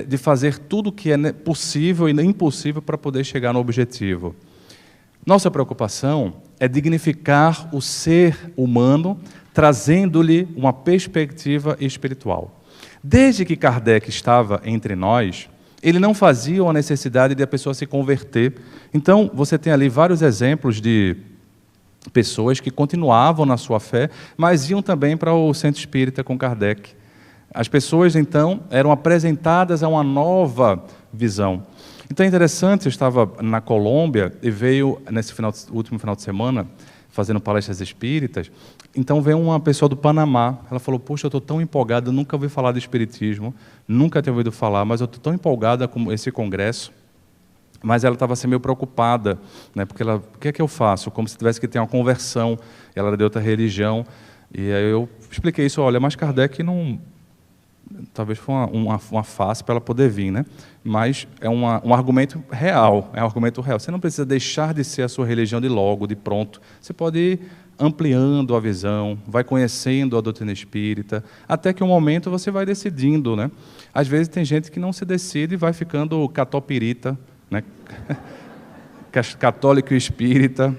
de fazer tudo o que é possível e impossível para poder chegar no objetivo. Nossa preocupação é dignificar o ser humano, trazendo-lhe uma perspectiva espiritual. Desde que Kardec estava entre nós, ele não fazia a necessidade de a pessoa se converter. Então, você tem ali vários exemplos de pessoas que continuavam na sua fé, mas iam também para o centro espírita com Kardec. As pessoas, então, eram apresentadas a uma nova visão. Então é interessante, eu estava na Colômbia e veio, nesse último final de semana, fazendo palestras espíritas, então veio uma pessoa do Panamá, ela falou, poxa, eu estou tão empolgada, nunca ouvi falar de espiritismo, nunca tinha ouvido falar, mas eu estou tão empolgada com esse congresso. Mas ela estava assim, meio preocupada, né, porque ela, o que é que eu faço? Como se tivesse que ter uma conversão, ela era de outra religião, e aí eu expliquei isso, olha, mas Kardec não... Talvez foi uma face para ela poder vir, né? Mas é um argumento real, é um argumento real. Você não precisa deixar de ser a sua religião de logo, de pronto. Você pode ir ampliando a visão, vai conhecendo a doutrina espírita, até que um momento você vai decidindo, né? Às vezes tem gente que não se decide e vai ficando catopirita, né? Católico e espírita.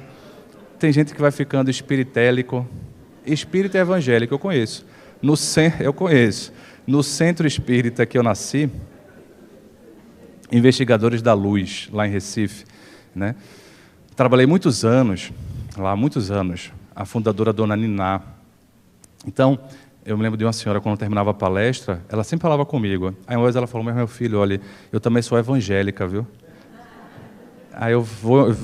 Tem gente que vai ficando espiritélico. Espírita e evangélico eu conheço. Eu conheço. No centro espírita que eu nasci, Investigadores da Luz, lá em Recife, né? Trabalhei muitos anos, lá muitos anos, a fundadora Dona Niná. Então, eu me lembro de uma senhora, quando terminava a palestra, ela sempre falava comigo. Aí uma vez ela falou, mas meu filho, olha, eu também sou evangélica, viu? Aí eu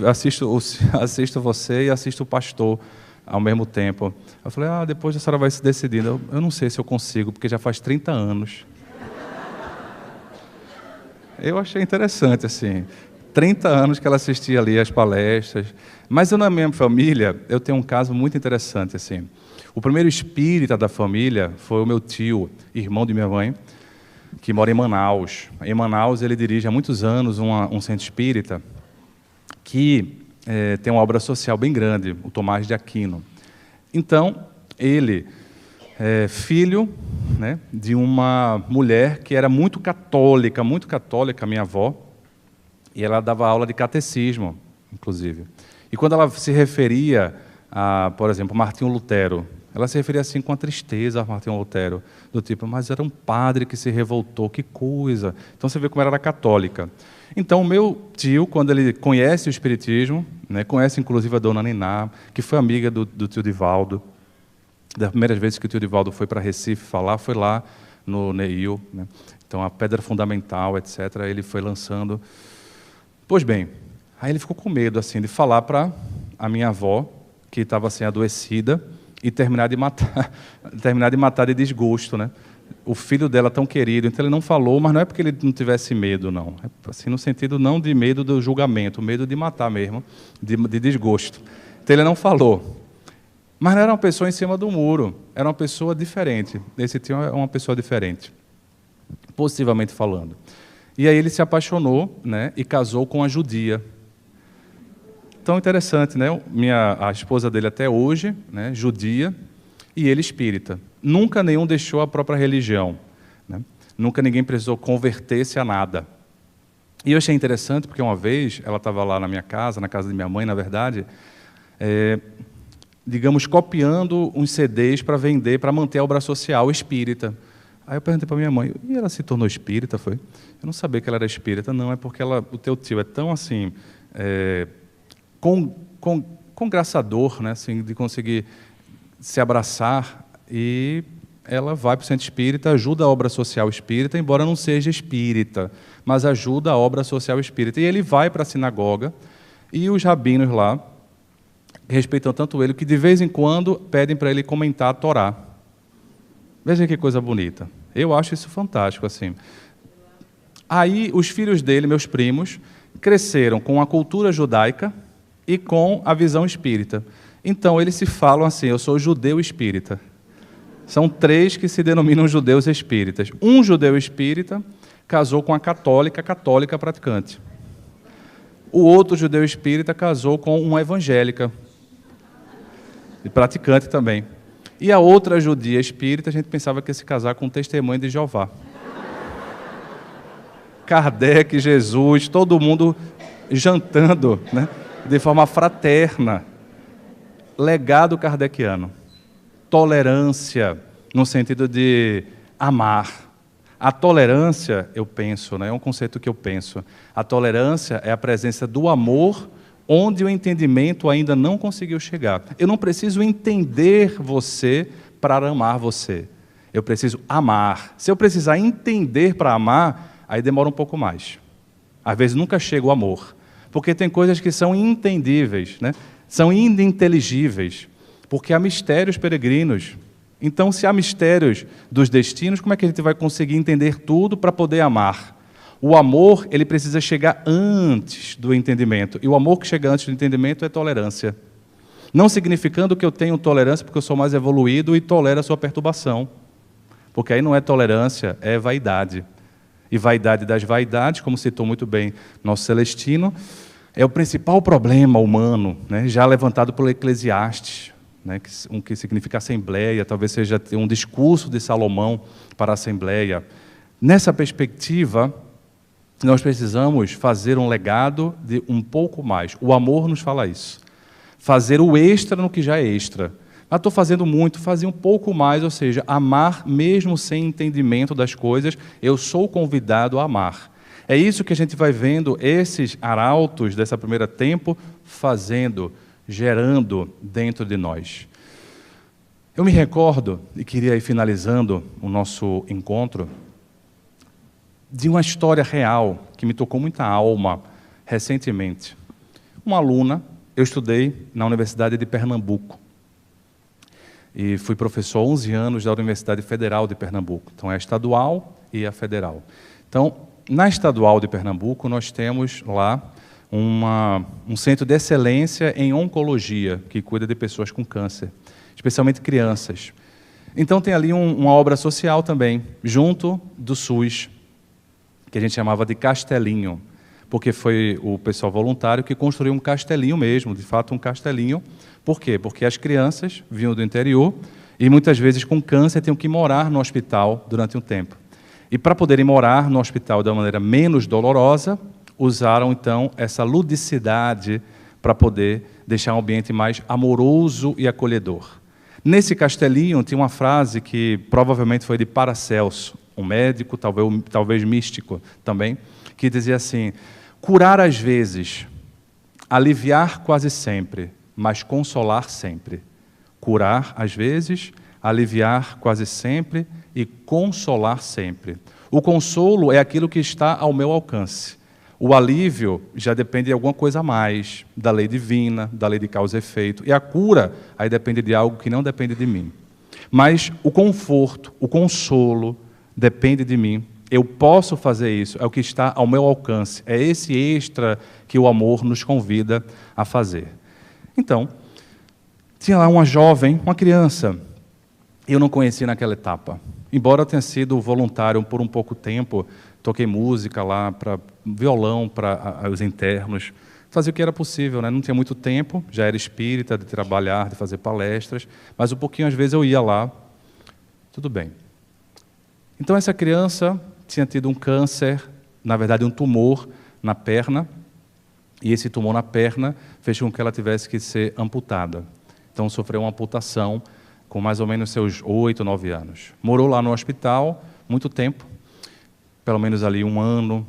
assisto você e assisto o pastor ao mesmo tempo. Eu falei, depois a senhora vai se decidindo. Eu não sei se eu consigo, porque já faz 30 anos. Eu achei interessante, assim, 30 anos que ela assistia ali as palestras. Mas eu, na minha família, eu tenho um caso muito interessante, assim. O primeiro espírita da família foi o meu tio, irmão de minha mãe, que mora em Manaus. Em Manaus, ele dirige há muitos anos um centro espírita que tem uma obra social bem grande, o Tomás de Aquino. Então, ele é filho, né, de uma mulher que era muito católica, minha avó, e ela dava aula de catecismo, inclusive. E quando ela se referia a, por exemplo, Martinho Lutero, ela se referia assim com a tristeza a Martinho Lutero, do tipo, mas era um padre que se revoltou, que coisa. Então você vê como ela era católica. Então, o meu tio, quando ele conhece o espiritismo, né, conhece inclusive a Dona Niná, que foi amiga do tio Divaldo, das primeiras vezes que o tio Divaldo foi para Recife falar, foi lá no Neil, né? Então a pedra fundamental, etc., ele foi lançando. Pois bem, aí ele ficou com medo assim, de falar para a minha avó, que estava assim, adoecida, e terminar de matar de desgosto, né? O filho dela tão querido, então ele não falou, mas não é porque ele não tivesse medo, não. É assim, no sentido não de medo do julgamento, medo de matar mesmo, de desgosto. Então ele não falou. Mas não era uma pessoa em cima do muro, era uma pessoa diferente. Esse tio é uma pessoa diferente, positivamente falando. E aí ele se apaixonou, né, e casou com a judia. Tão interessante, né? A esposa dele até hoje, né, judia, e ele espírita. Nunca nenhum deixou a própria religião, né? Nunca ninguém precisou converter-se a nada. E eu achei interessante, porque uma vez ela estava lá na minha casa, na casa de minha mãe, na verdade, digamos, copiando uns CDs para vender, para manter a obra social espírita. Aí eu perguntei para minha mãe, e ela se tornou espírita, foi? Eu não sabia que ela era espírita. Não, é porque o teu tio é tão assim, congraçador, né, assim, de conseguir se abraçar, e ela vai para o centro espírita, ajuda a obra social espírita, embora não seja espírita, mas ajuda a obra social espírita. E ele vai para a sinagoga, e os rabinos lá respeitam tanto ele, que de vez em quando pedem para ele comentar a Torá. Veja que coisa bonita. Eu acho isso fantástico, assim. Aí, os filhos dele, meus primos, cresceram com a cultura judaica e com a visão espírita. Então, eles se falam assim, eu sou judeu espírita. São 3 que se denominam judeus espíritas. Um judeu espírita casou com a católica praticante. O outro judeu espírita casou com uma evangélica, e praticante também. E a outra judia espírita, a gente pensava que ia se casar com um testemunho de Jeová. Kardec, Jesus, todo mundo jantando, né, de forma fraterna. Legado kardeciano. Tolerância, no sentido de amar. A tolerância, eu penso, né, é um conceito que eu penso. A tolerância é a presença do amor onde o entendimento ainda não conseguiu chegar. Eu não preciso entender você para amar você. Eu preciso amar. Se eu precisar entender para amar, aí demora um pouco mais. Às vezes nunca chega o amor. Porque tem coisas que são inentendíveis, né? São ininteligíveis. Porque há mistérios peregrinos. Então, se há mistérios dos destinos, como é que a gente vai conseguir entender tudo para poder amar? O amor, ele precisa chegar antes do entendimento. E o amor que chega antes do entendimento é tolerância. Não significando que eu tenho tolerância porque eu sou mais evoluído e tolero a sua perturbação. Porque aí não é tolerância, é vaidade. E vaidade das vaidades, como citou muito bem nosso Celestino, é o principal problema humano, né, já levantado pelo Eclesiastes, né, que significa assembleia, talvez seja um discurso de Salomão para a assembleia. Nessa perspectiva, nós precisamos fazer um legado de um pouco mais. O amor nos fala isso. Fazer o extra no que já é extra. Ah, estou fazendo muito, fazer um pouco mais, ou seja, amar mesmo sem entendimento das coisas, eu sou convidado a amar. É isso que a gente vai vendo esses arautos dessa primeira tempo fazendo, gerando dentro de nós. Eu me recordo, e queria ir finalizando o nosso encontro, de uma história real que me tocou muita alma recentemente. Uma aluna, eu estudei na Universidade de Pernambuco e fui professor há 11 anos da Universidade Federal de Pernambuco. Então, é a estadual e a federal. Então, na estadual de Pernambuco, nós temos lá um centro de excelência em oncologia, que cuida de pessoas com câncer, especialmente crianças. Então, tem ali uma obra social também, junto do SUS, que a gente chamava de castelinho, porque foi o pessoal voluntário que construiu um castelinho mesmo, de fato um castelinho. Por quê? Porque as crianças vinham do interior e muitas vezes com câncer tinham que morar no hospital durante um tempo. E para poderem morar no hospital de uma maneira menos dolorosa, usaram então essa ludicidade para poder deixar um ambiente mais amoroso e acolhedor. Nesse castelinho tinha uma frase que provavelmente foi de Paracelso, um médico, talvez místico também, que dizia assim: curar às vezes, aliviar quase sempre, mas consolar sempre. Curar às vezes, aliviar quase sempre e consolar sempre. O consolo é aquilo que está ao meu alcance. O alívio já depende de alguma coisa a mais, da lei divina, da lei de causa e efeito. E a cura aí depende de algo que não depende de mim. Mas o conforto, o consolo, depende de mim. Eu posso fazer isso, é o que está ao meu alcance. É esse extra que o amor nos convida a fazer. Então, tinha lá uma jovem, uma criança, eu não conhecia naquela etapa. Embora eu tenha sido voluntário por um pouco tempo, toquei música lá, para violão para os internos, fazia o que era possível, né? Não tinha muito tempo, já era espírita, de trabalhar, de fazer palestras, mas um pouquinho às vezes eu ia lá Tudo bem. Então, essa criança tinha tido um câncer, na verdade, um tumor na perna, e esse tumor na perna fez com que ela tivesse que ser amputada. Então, sofreu uma amputação com mais ou menos seus 8, 9 anos. Morou lá no hospital muito tempo, pelo menos ali 1 ano,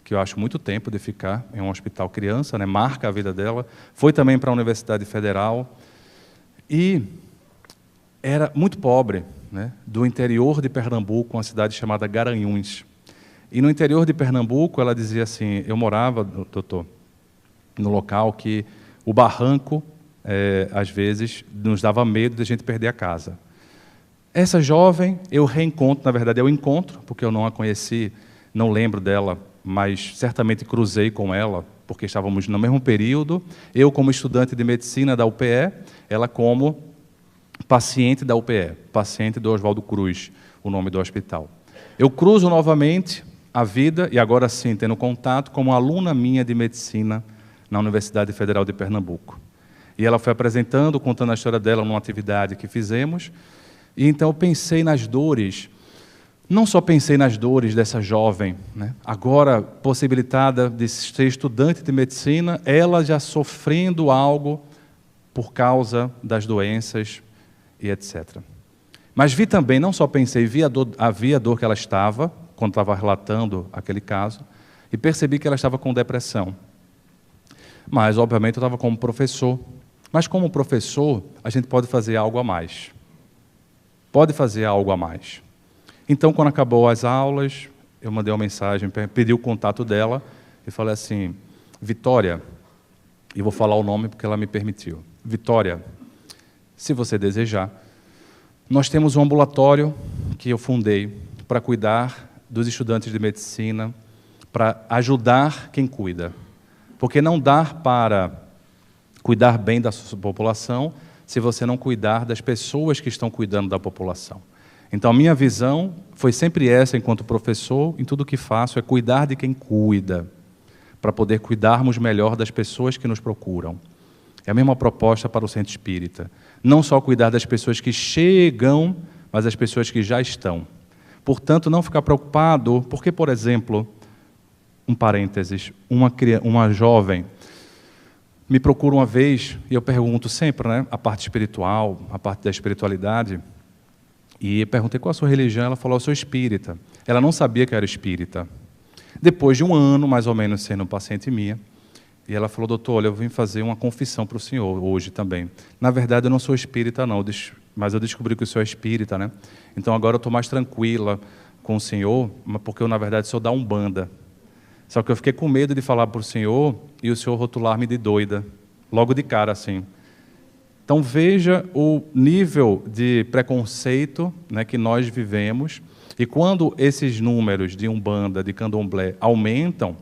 que eu acho muito tempo de ficar em um hospital criança, né? Marca a vida dela. Foi também para a Universidade Federal e era muito pobre, né? Do interior de Pernambuco, uma cidade chamada Garanhuns. E no interior de Pernambuco, ela dizia assim, eu morava, doutor, no local que o barranco, às vezes, nos dava medo de a gente perder a casa. Essa jovem, eu reencontro, na verdade, eu encontro, porque eu não a conheci, não lembro dela, mas certamente cruzei com ela, porque estávamos no mesmo período, eu como estudante de medicina da UPE, ela como paciente da UPE, paciente do Oswaldo Cruz, o nome do hospital. Eu cruzo novamente a vida, e agora sim, tendo contato com uma aluna minha de medicina na Universidade Federal de Pernambuco. E ela foi apresentando, contando a história dela numa atividade que fizemos, e então eu pensei nas dores, não só pensei nas dores dessa jovem, né? Agora possibilitada de ser estudante de medicina, ela já sofrendo algo por causa das doenças e etc. Mas vi também, não só pensei, vi a dor que ela estava, quando estava relatando aquele caso, e percebi que ela estava com depressão. Mas, obviamente, eu estava como professor. Mas, como professor, a gente pode fazer algo a mais. Pode fazer algo a mais. Então, quando acabou as aulas, eu mandei uma mensagem, pedi o contato dela e falei assim, Vitória, e vou falar o nome porque ela me permitiu. Vitória, se você desejar, nós temos um ambulatório que eu fundei para cuidar dos estudantes de medicina, para ajudar quem cuida. Porque não dá para cuidar bem da sua população se você não cuidar das pessoas que estão cuidando da população. Então, a minha visão foi sempre essa, enquanto professor, em tudo o que faço, é cuidar de quem cuida, para poder cuidarmos melhor das pessoas que nos procuram. É a mesma proposta para o Centro Espírita. Não só cuidar das pessoas que chegam, mas das pessoas que já estão. Portanto, não ficar preocupado, porque, por exemplo, um parênteses, uma jovem me procura uma vez, e eu pergunto sempre, né, a parte espiritual, a parte da espiritualidade, e perguntei qual a sua religião, ela falou, eu sou espírita. Ela não sabia que eu era espírita. Depois de 1 ano, mais ou menos, sendo paciente minha, e ela falou, doutor, olha, eu vim fazer uma confissão para o senhor hoje também. Na verdade, eu não sou espírita, não, mas eu descobri que o senhor é espírita, né? Então, agora eu estou mais tranquila com o senhor, porque eu, na verdade, sou da Umbanda. Só que eu fiquei com medo de falar para o senhor e o senhor rotular-me de doida, logo de cara, assim. Então, veja o nível de preconceito, né, que nós vivemos. E quando esses números de Umbanda, de Candomblé, aumentam,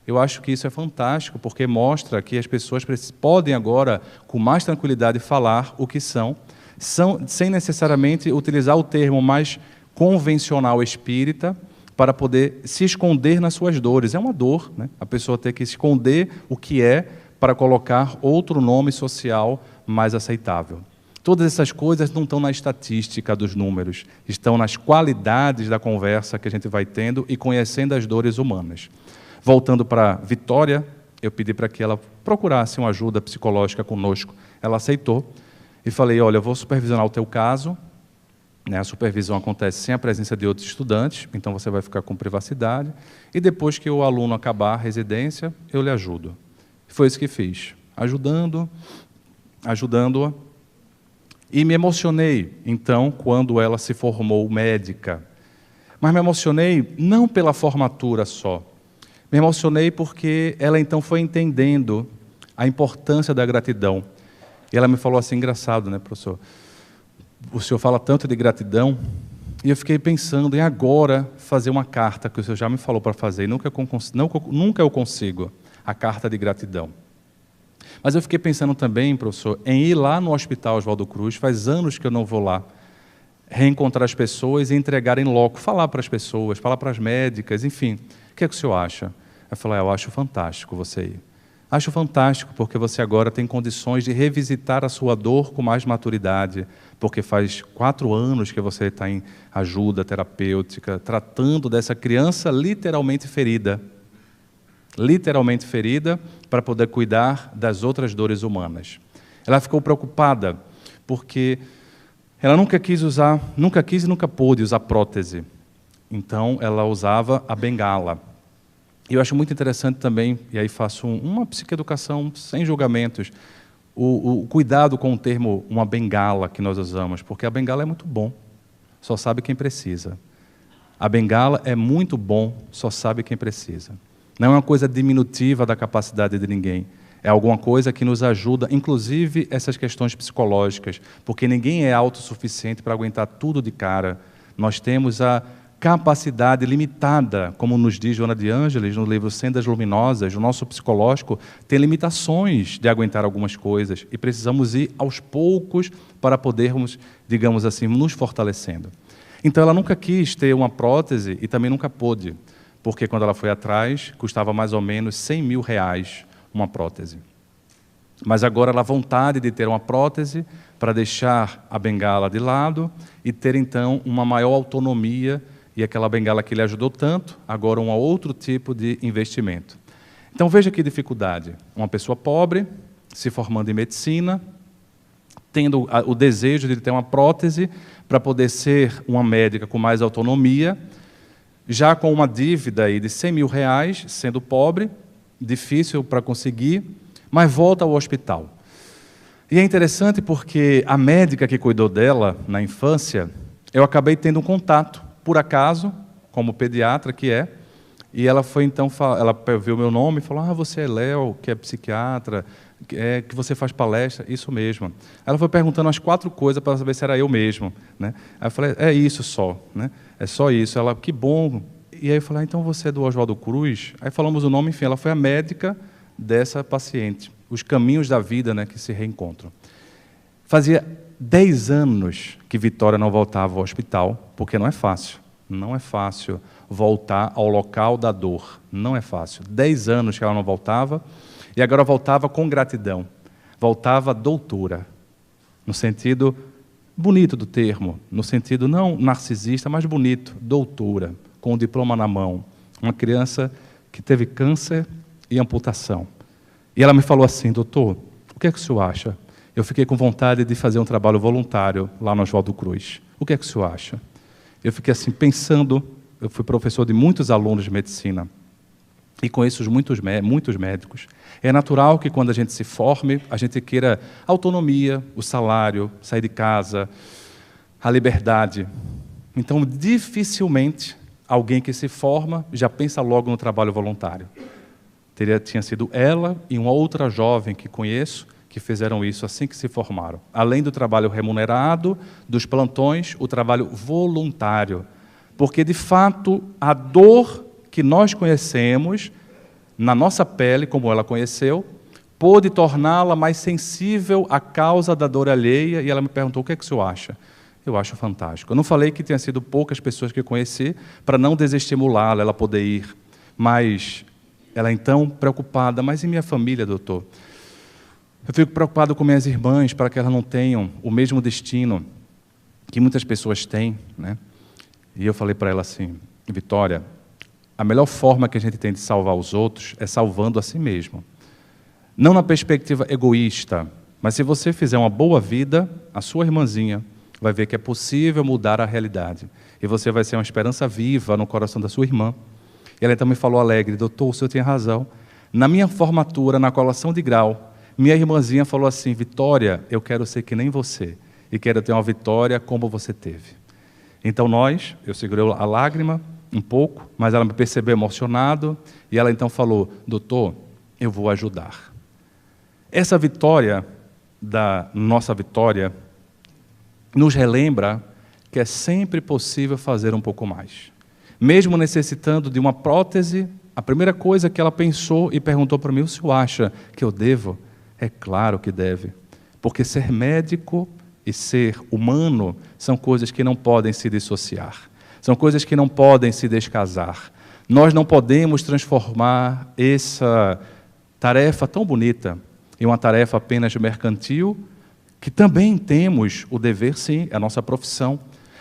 eu acho que isso é fantástico, porque mostra que as pessoas podem agora, com mais tranquilidade, falar o que são sem necessariamente utilizar o termo mais convencional espírita, para poder se esconder nas suas dores. É uma dor, né? A pessoa ter que esconder o que é para colocar outro nome social mais aceitável. Todas essas coisas não estão na estatística dos números, estão nas qualidades da conversa que a gente vai tendo e conhecendo as dores humanas. Voltando para Vitória, eu pedi para que ela procurasse uma ajuda psicológica conosco. Ela aceitou e falei, olha, eu vou supervisionar o teu caso. A supervisão acontece sem a presença de outros estudantes, então você vai ficar com privacidade, e depois que o aluno acabar a residência, eu lhe ajudo. Foi isso que fiz, ajudando-a, e me emocionei, então, quando ela se formou médica. Mas me emocionei não pela formatura só, me emocionei porque ela então foi entendendo a importância da gratidão. E ela me falou assim, engraçado, né, professor? O senhor fala tanto de gratidão, e eu fiquei pensando em agora fazer uma carta, que o senhor já me falou para fazer, e nunca eu consigo, a carta de gratidão. Mas eu fiquei pensando também, professor, em ir lá no Hospital Oswaldo Cruz, faz anos que eu não vou lá, reencontrar as pessoas e entregar em loco, falar para as pessoas, falar para as médicas, enfim, o que é que o senhor acha? Eu falei, eu acho fantástico você ir. Acho fantástico, porque você agora tem condições de revisitar a sua dor com mais maturidade, porque faz 4 anos que você está em ajuda terapêutica, tratando dessa criança literalmente ferida, para poder cuidar das outras dores humanas. Ela ficou preocupada, porque ela nunca quis e nunca pôde usar prótese. Então, ela usava a bengala. E eu acho muito interessante também, e aí faço uma psicoeducação sem julgamentos, o cuidado com o termo uma bengala que nós usamos, porque a bengala é muito bom, só sabe quem precisa. A bengala é muito bom, só sabe quem precisa. Não é uma coisa diminutiva da capacidade de ninguém, é alguma coisa que nos ajuda, inclusive essas questões psicológicas, porque ninguém é autossuficiente para aguentar tudo de cara. Nós temos a capacidade limitada, como nos diz Joana de Ângeles no livro Sendas Luminosas, o nosso psicológico tem limitações de aguentar algumas coisas e precisamos ir aos poucos para podermos, digamos assim, nos fortalecendo. Então ela nunca quis ter uma prótese e também nunca pôde, porque quando ela foi atrás, custava mais ou menos R$100 mil uma prótese. Mas agora ela vontade de ter uma prótese para deixar a bengala de lado e ter então uma maior autonomia e aquela bengala que lhe ajudou tanto, agora um outro tipo de investimento. Então veja que dificuldade. Uma pessoa pobre, se formando em medicina, tendo o desejo de ter uma prótese para poder ser uma médica com mais autonomia, já com uma dívida aí de R$100 mil, sendo pobre, difícil para conseguir, mas volta ao hospital. E é interessante porque a médica que cuidou dela na infância, eu acabei tendo um contato, por acaso, como pediatra que é, e ela foi então, ela viu meu nome e falou: você é Léo, que é psiquiatra, que você faz palestra, isso mesmo. Ela foi perguntando as 4 coisas para saber se era eu mesmo, né? Aí eu falei: é isso só, né? É só isso. Ela: que bom. E aí eu falei: então você é do Oswaldo Cruz? Aí falamos o nome, enfim, ela foi a médica dessa paciente. Os caminhos da vida, né, que se reencontram. Fazia 10 anos que Vitória não voltava ao hospital, porque não é fácil voltar ao local da dor, não é fácil. 10 anos que ela não voltava, e agora voltava com gratidão, voltava doutora, no sentido bonito do termo, no sentido não narcisista, mas bonito, doutora, com o diploma na mão, uma criança que teve câncer e amputação. E ela me falou assim: doutor, o que é que o senhor acha? Eu fiquei com vontade de fazer um trabalho voluntário lá no Oswaldo Cruz. O que é que o senhor acha? Eu fiquei assim pensando, eu fui professor de muitos alunos de medicina e conheço muitos médicos. É natural que quando a gente se forme, a gente queira autonomia, o salário, sair de casa, a liberdade. Então, dificilmente alguém que se forma já pensa logo no trabalho voluntário. Tinha sido ela e uma outra jovem que conheço que fizeram isso assim que se formaram. Além do trabalho remunerado, dos plantões, o trabalho voluntário. Porque, de fato, a dor que nós conhecemos, na nossa pele, como ela conheceu, pôde torná-la mais sensível à causa da dor alheia, e ela me perguntou: o que é que o senhor acha? Eu acho fantástico. Eu não falei que tinha sido poucas pessoas que eu conheci, para não desestimulá-la, ela poder ir. Mas ela, então, preocupada: mas e minha família, doutor? Eu fico preocupado com minhas irmãs, para que elas não tenham o mesmo destino que muitas pessoas têm, né? E eu falei para ela assim: Vitória, a melhor forma que a gente tem de salvar os outros é salvando a si mesmo. Não na perspectiva egoísta, mas se você fizer uma boa vida, a sua irmãzinha vai ver que é possível mudar a realidade. E você vai ser uma esperança viva no coração da sua irmã. E ela então me falou alegre: doutor, o senhor tem razão. Na minha formatura, na colação de grau, minha irmãzinha falou assim: Vitória, eu quero ser que nem você, e quero ter uma Vitória como você teve. Então eu segurei a lágrima um pouco, mas ela me percebeu emocionado, e ela então falou: doutor, eu vou ajudar. Essa vitória, da nossa vitória, nos relembra que é sempre possível fazer um pouco mais. Mesmo necessitando de uma prótese, a primeira coisa que ela pensou e perguntou para mim: o senhor acha que eu devo? É claro que deve, porque ser médico e ser humano são coisas que não podem se dissociar, são coisas que não podem se descasar. Nós não podemos transformar Tarefa tão bonita, e uma tarefa apenas mercantil, que também temos o dever, sim, é a nossa profissão,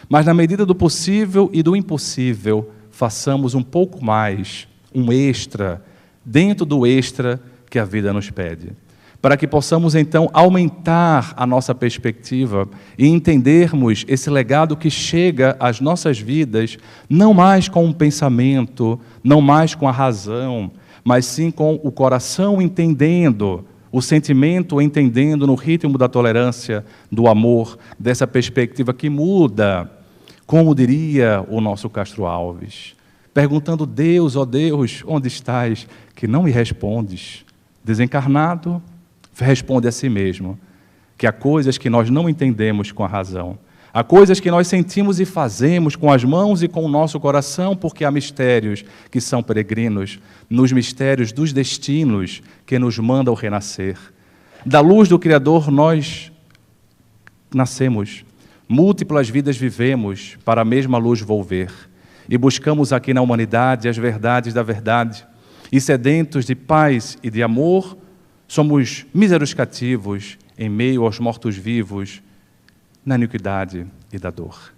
mas na medida do possível e do impossível, façamos um pouco mais, um extra, dentro do extra que a vida nos pede, para que possamos então aumentar a nossa perspectiva e entendermos esse legado que chega às nossas vidas, não mais com um pensamento, não mais com a razão, mas sim com o coração entendendo, o sentimento entendendo no ritmo da tolerância, do amor, dessa perspectiva que muda, como diria o nosso Castro Alves, perguntando: Deus, ó Deus, onde estás, que não me respondes? Desencarnado, responde a si mesmo, que há coisas que nós não entendemos com a razão, há coisas que nós sentimos e fazemos com as mãos e com o nosso coração, porque há mistérios que são peregrinos, nos mistérios dos destinos que nos mandam renascer. Da luz do Criador nós nascemos, múltiplas vidas vivemos, para a mesma luz volver, e buscamos aqui na humanidade as verdades da verdade, e sedentos de paz e de amor, somos míseros cativos em meio aos mortos-vivos, na iniquidade e da dor.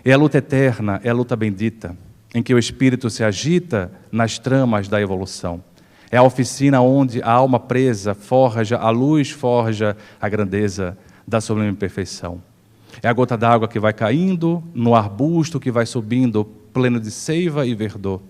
É a luta eterna, é a luta bendita, em que o espírito se agita nas tramas da evolução. É a oficina onde a alma presa forja, a luz forja a grandeza da sublime perfeição. É a gota d'água que vai caindo no arbusto que vai subindo, pleno de seiva e verdor.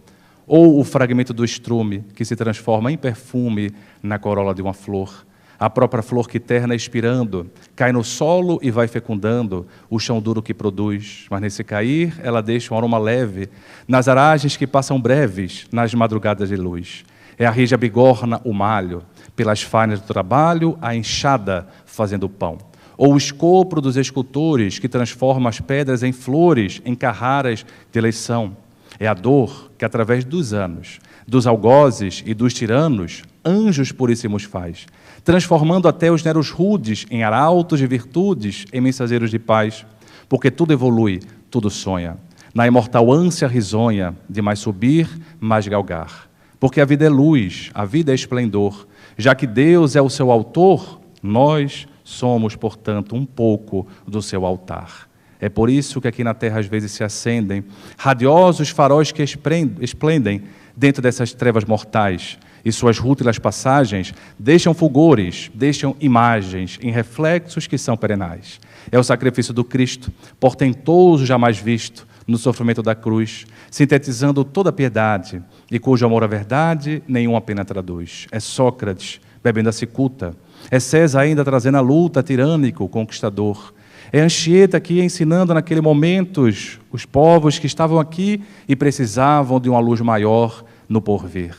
Ou o fragmento do estrume que se transforma em perfume na corola de uma flor. A própria flor que terna expirando, cai no solo e vai fecundando o chão duro que produz, mas nesse cair ela deixa um aroma leve nas aragens que passam breves nas madrugadas de luz. É a rija bigorna o malho, pelas fainas do trabalho a enxada fazendo o pão. Ou o escopro dos escultores que transforma as pedras em flores, em carraras de eleição. É a dor que, através dos anos, dos algozes e dos tiranos, anjos puríssimos faz, transformando até os neros rudes em arautos de virtudes, em mensageiros de paz, porque tudo evolui, tudo sonha, na imortal ânsia risonha de mais subir, mais galgar. Porque a vida é luz, a vida é esplendor, já que Deus é o seu autor, nós somos, portanto, um pouco do seu altar. É por isso que aqui na Terra às vezes se acendem radiosos faróis que esplendem dentro dessas trevas mortais, e suas rútilas passagens deixam fulgores, deixam imagens em reflexos que são perenais. É o sacrifício do Cristo, portentoso jamais visto, no sofrimento da cruz, sintetizando toda a piedade, e cujo amor à verdade nenhuma pena traduz. É Sócrates, bebendo a cicuta. É César ainda trazendo a luta tirânico, conquistador. É Anchieta aqui ensinando naquele momento os povos que estavam aqui e precisavam de uma luz maior no porvir.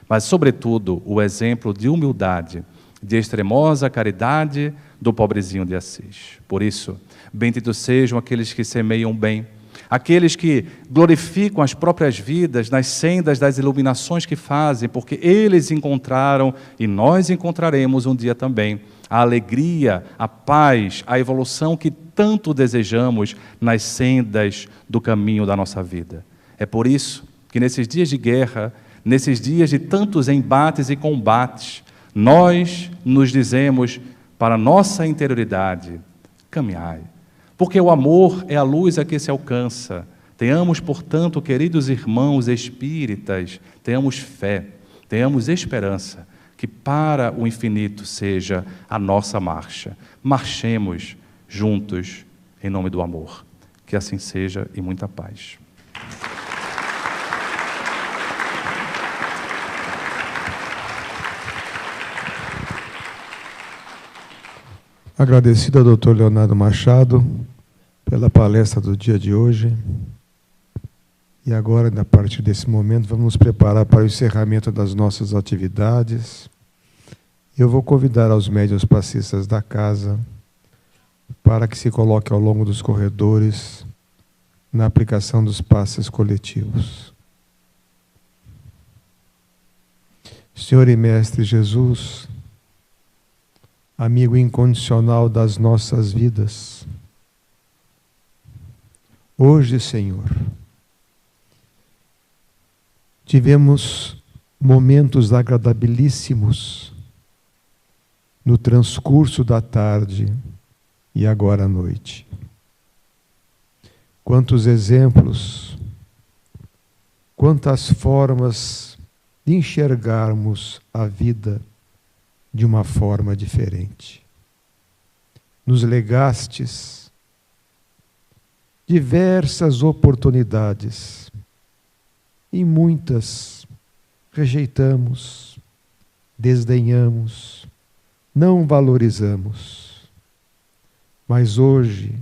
Mas, sobretudo, o exemplo de humildade, de extremosa caridade do pobrezinho de Assis. Por isso, benditos sejam aqueles que semeiam bem, aqueles que glorificam as próprias vidas nas sendas das iluminações que fazem, porque eles encontraram, e nós encontraremos um dia também, a alegria, a paz, a evolução que tanto desejamos nas sendas do caminho da nossa vida. É por isso que nesses dias de guerra, nesses dias de tantos embates e combates, nós nos dizemos para a nossa interioridade: caminhai. Porque o amor é a luz a que se alcança. Tenhamos, portanto, queridos irmãos espíritas, tenhamos fé, tenhamos esperança, que para o infinito seja a nossa marcha. Marchemos juntos em nome do amor. Que assim seja, e muita paz. Agradecido ao Dr. Leonardo Machado pela palestra do dia de hoje. E agora, a partir desse momento, vamos nos preparar para o encerramento das nossas atividades. Eu vou convidar aos médiuns passistas da casa para que se coloque ao longo dos corredores na aplicação dos passes coletivos. Senhor e Mestre Jesus, amigo incondicional das nossas vidas, hoje, Senhor, tivemos momentos agradabilíssimos no transcurso da tarde e agora à noite. Quantos exemplos, quantas formas de enxergarmos a vida de uma forma diferente. Nos legastes diversas oportunidades e muitas rejeitamos, desdenhamos, não valorizamos. Mas hoje,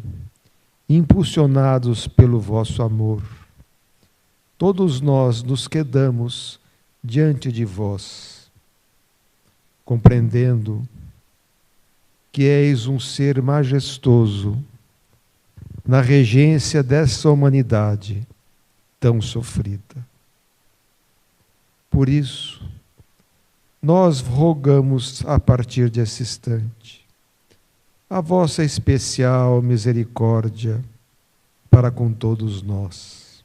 impulsionados pelo vosso amor, todos nós nos quedamos diante de vós, compreendendo que és um ser majestoso na regência dessa humanidade tão sofrida. Por isso, nós rogamos a partir desse instante a vossa especial misericórdia para com todos nós.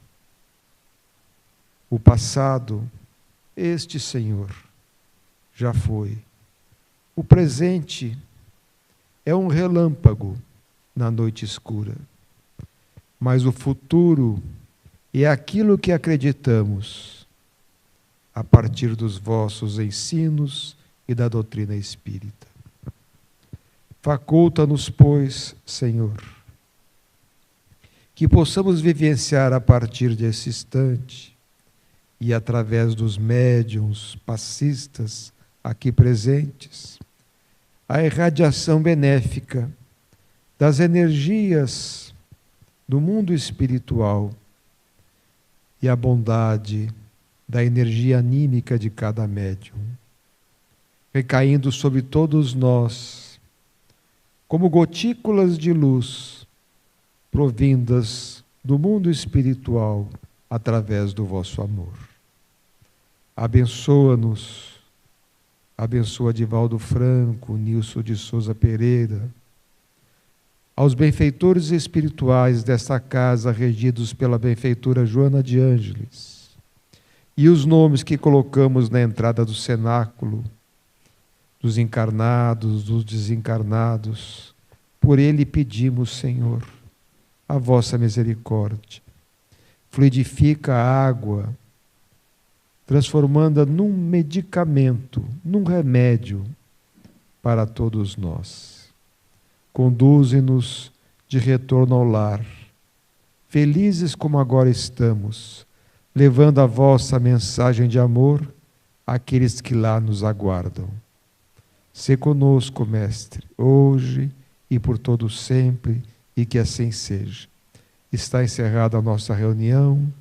O passado, este Senhor, já foi. O presente é um relâmpago na noite escura. Mas o futuro é aquilo que acreditamos a partir dos vossos ensinos e da doutrina espírita. Faculta-nos, pois, Senhor, que possamos vivenciar a partir desse instante e através dos médiuns passistas aqui presentes, a irradiação benéfica das energias do mundo espiritual e a bondade da energia anímica de cada médium, recaindo sobre todos nós, como gotículas de luz provindas do mundo espiritual através do vosso amor. Abençoa-nos, abençoa Divaldo Franco, Nilson de Souza Pereira, aos benfeitores espirituais desta casa, regidos pela benfeitora Joana de Ângeles, e os nomes que colocamos na entrada do cenáculo, dos encarnados, dos desencarnados, por ele pedimos, Senhor, a vossa misericórdia. Fluidifica a água, transformando-a num medicamento, num remédio para todos nós. Conduze-nos de retorno ao lar, felizes como agora estamos, levando a vossa mensagem de amor àqueles que lá nos aguardam. Sê conosco, Mestre, hoje e por todo sempre, e que assim seja. Está encerrada a nossa reunião.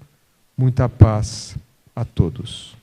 Muita paz a todos.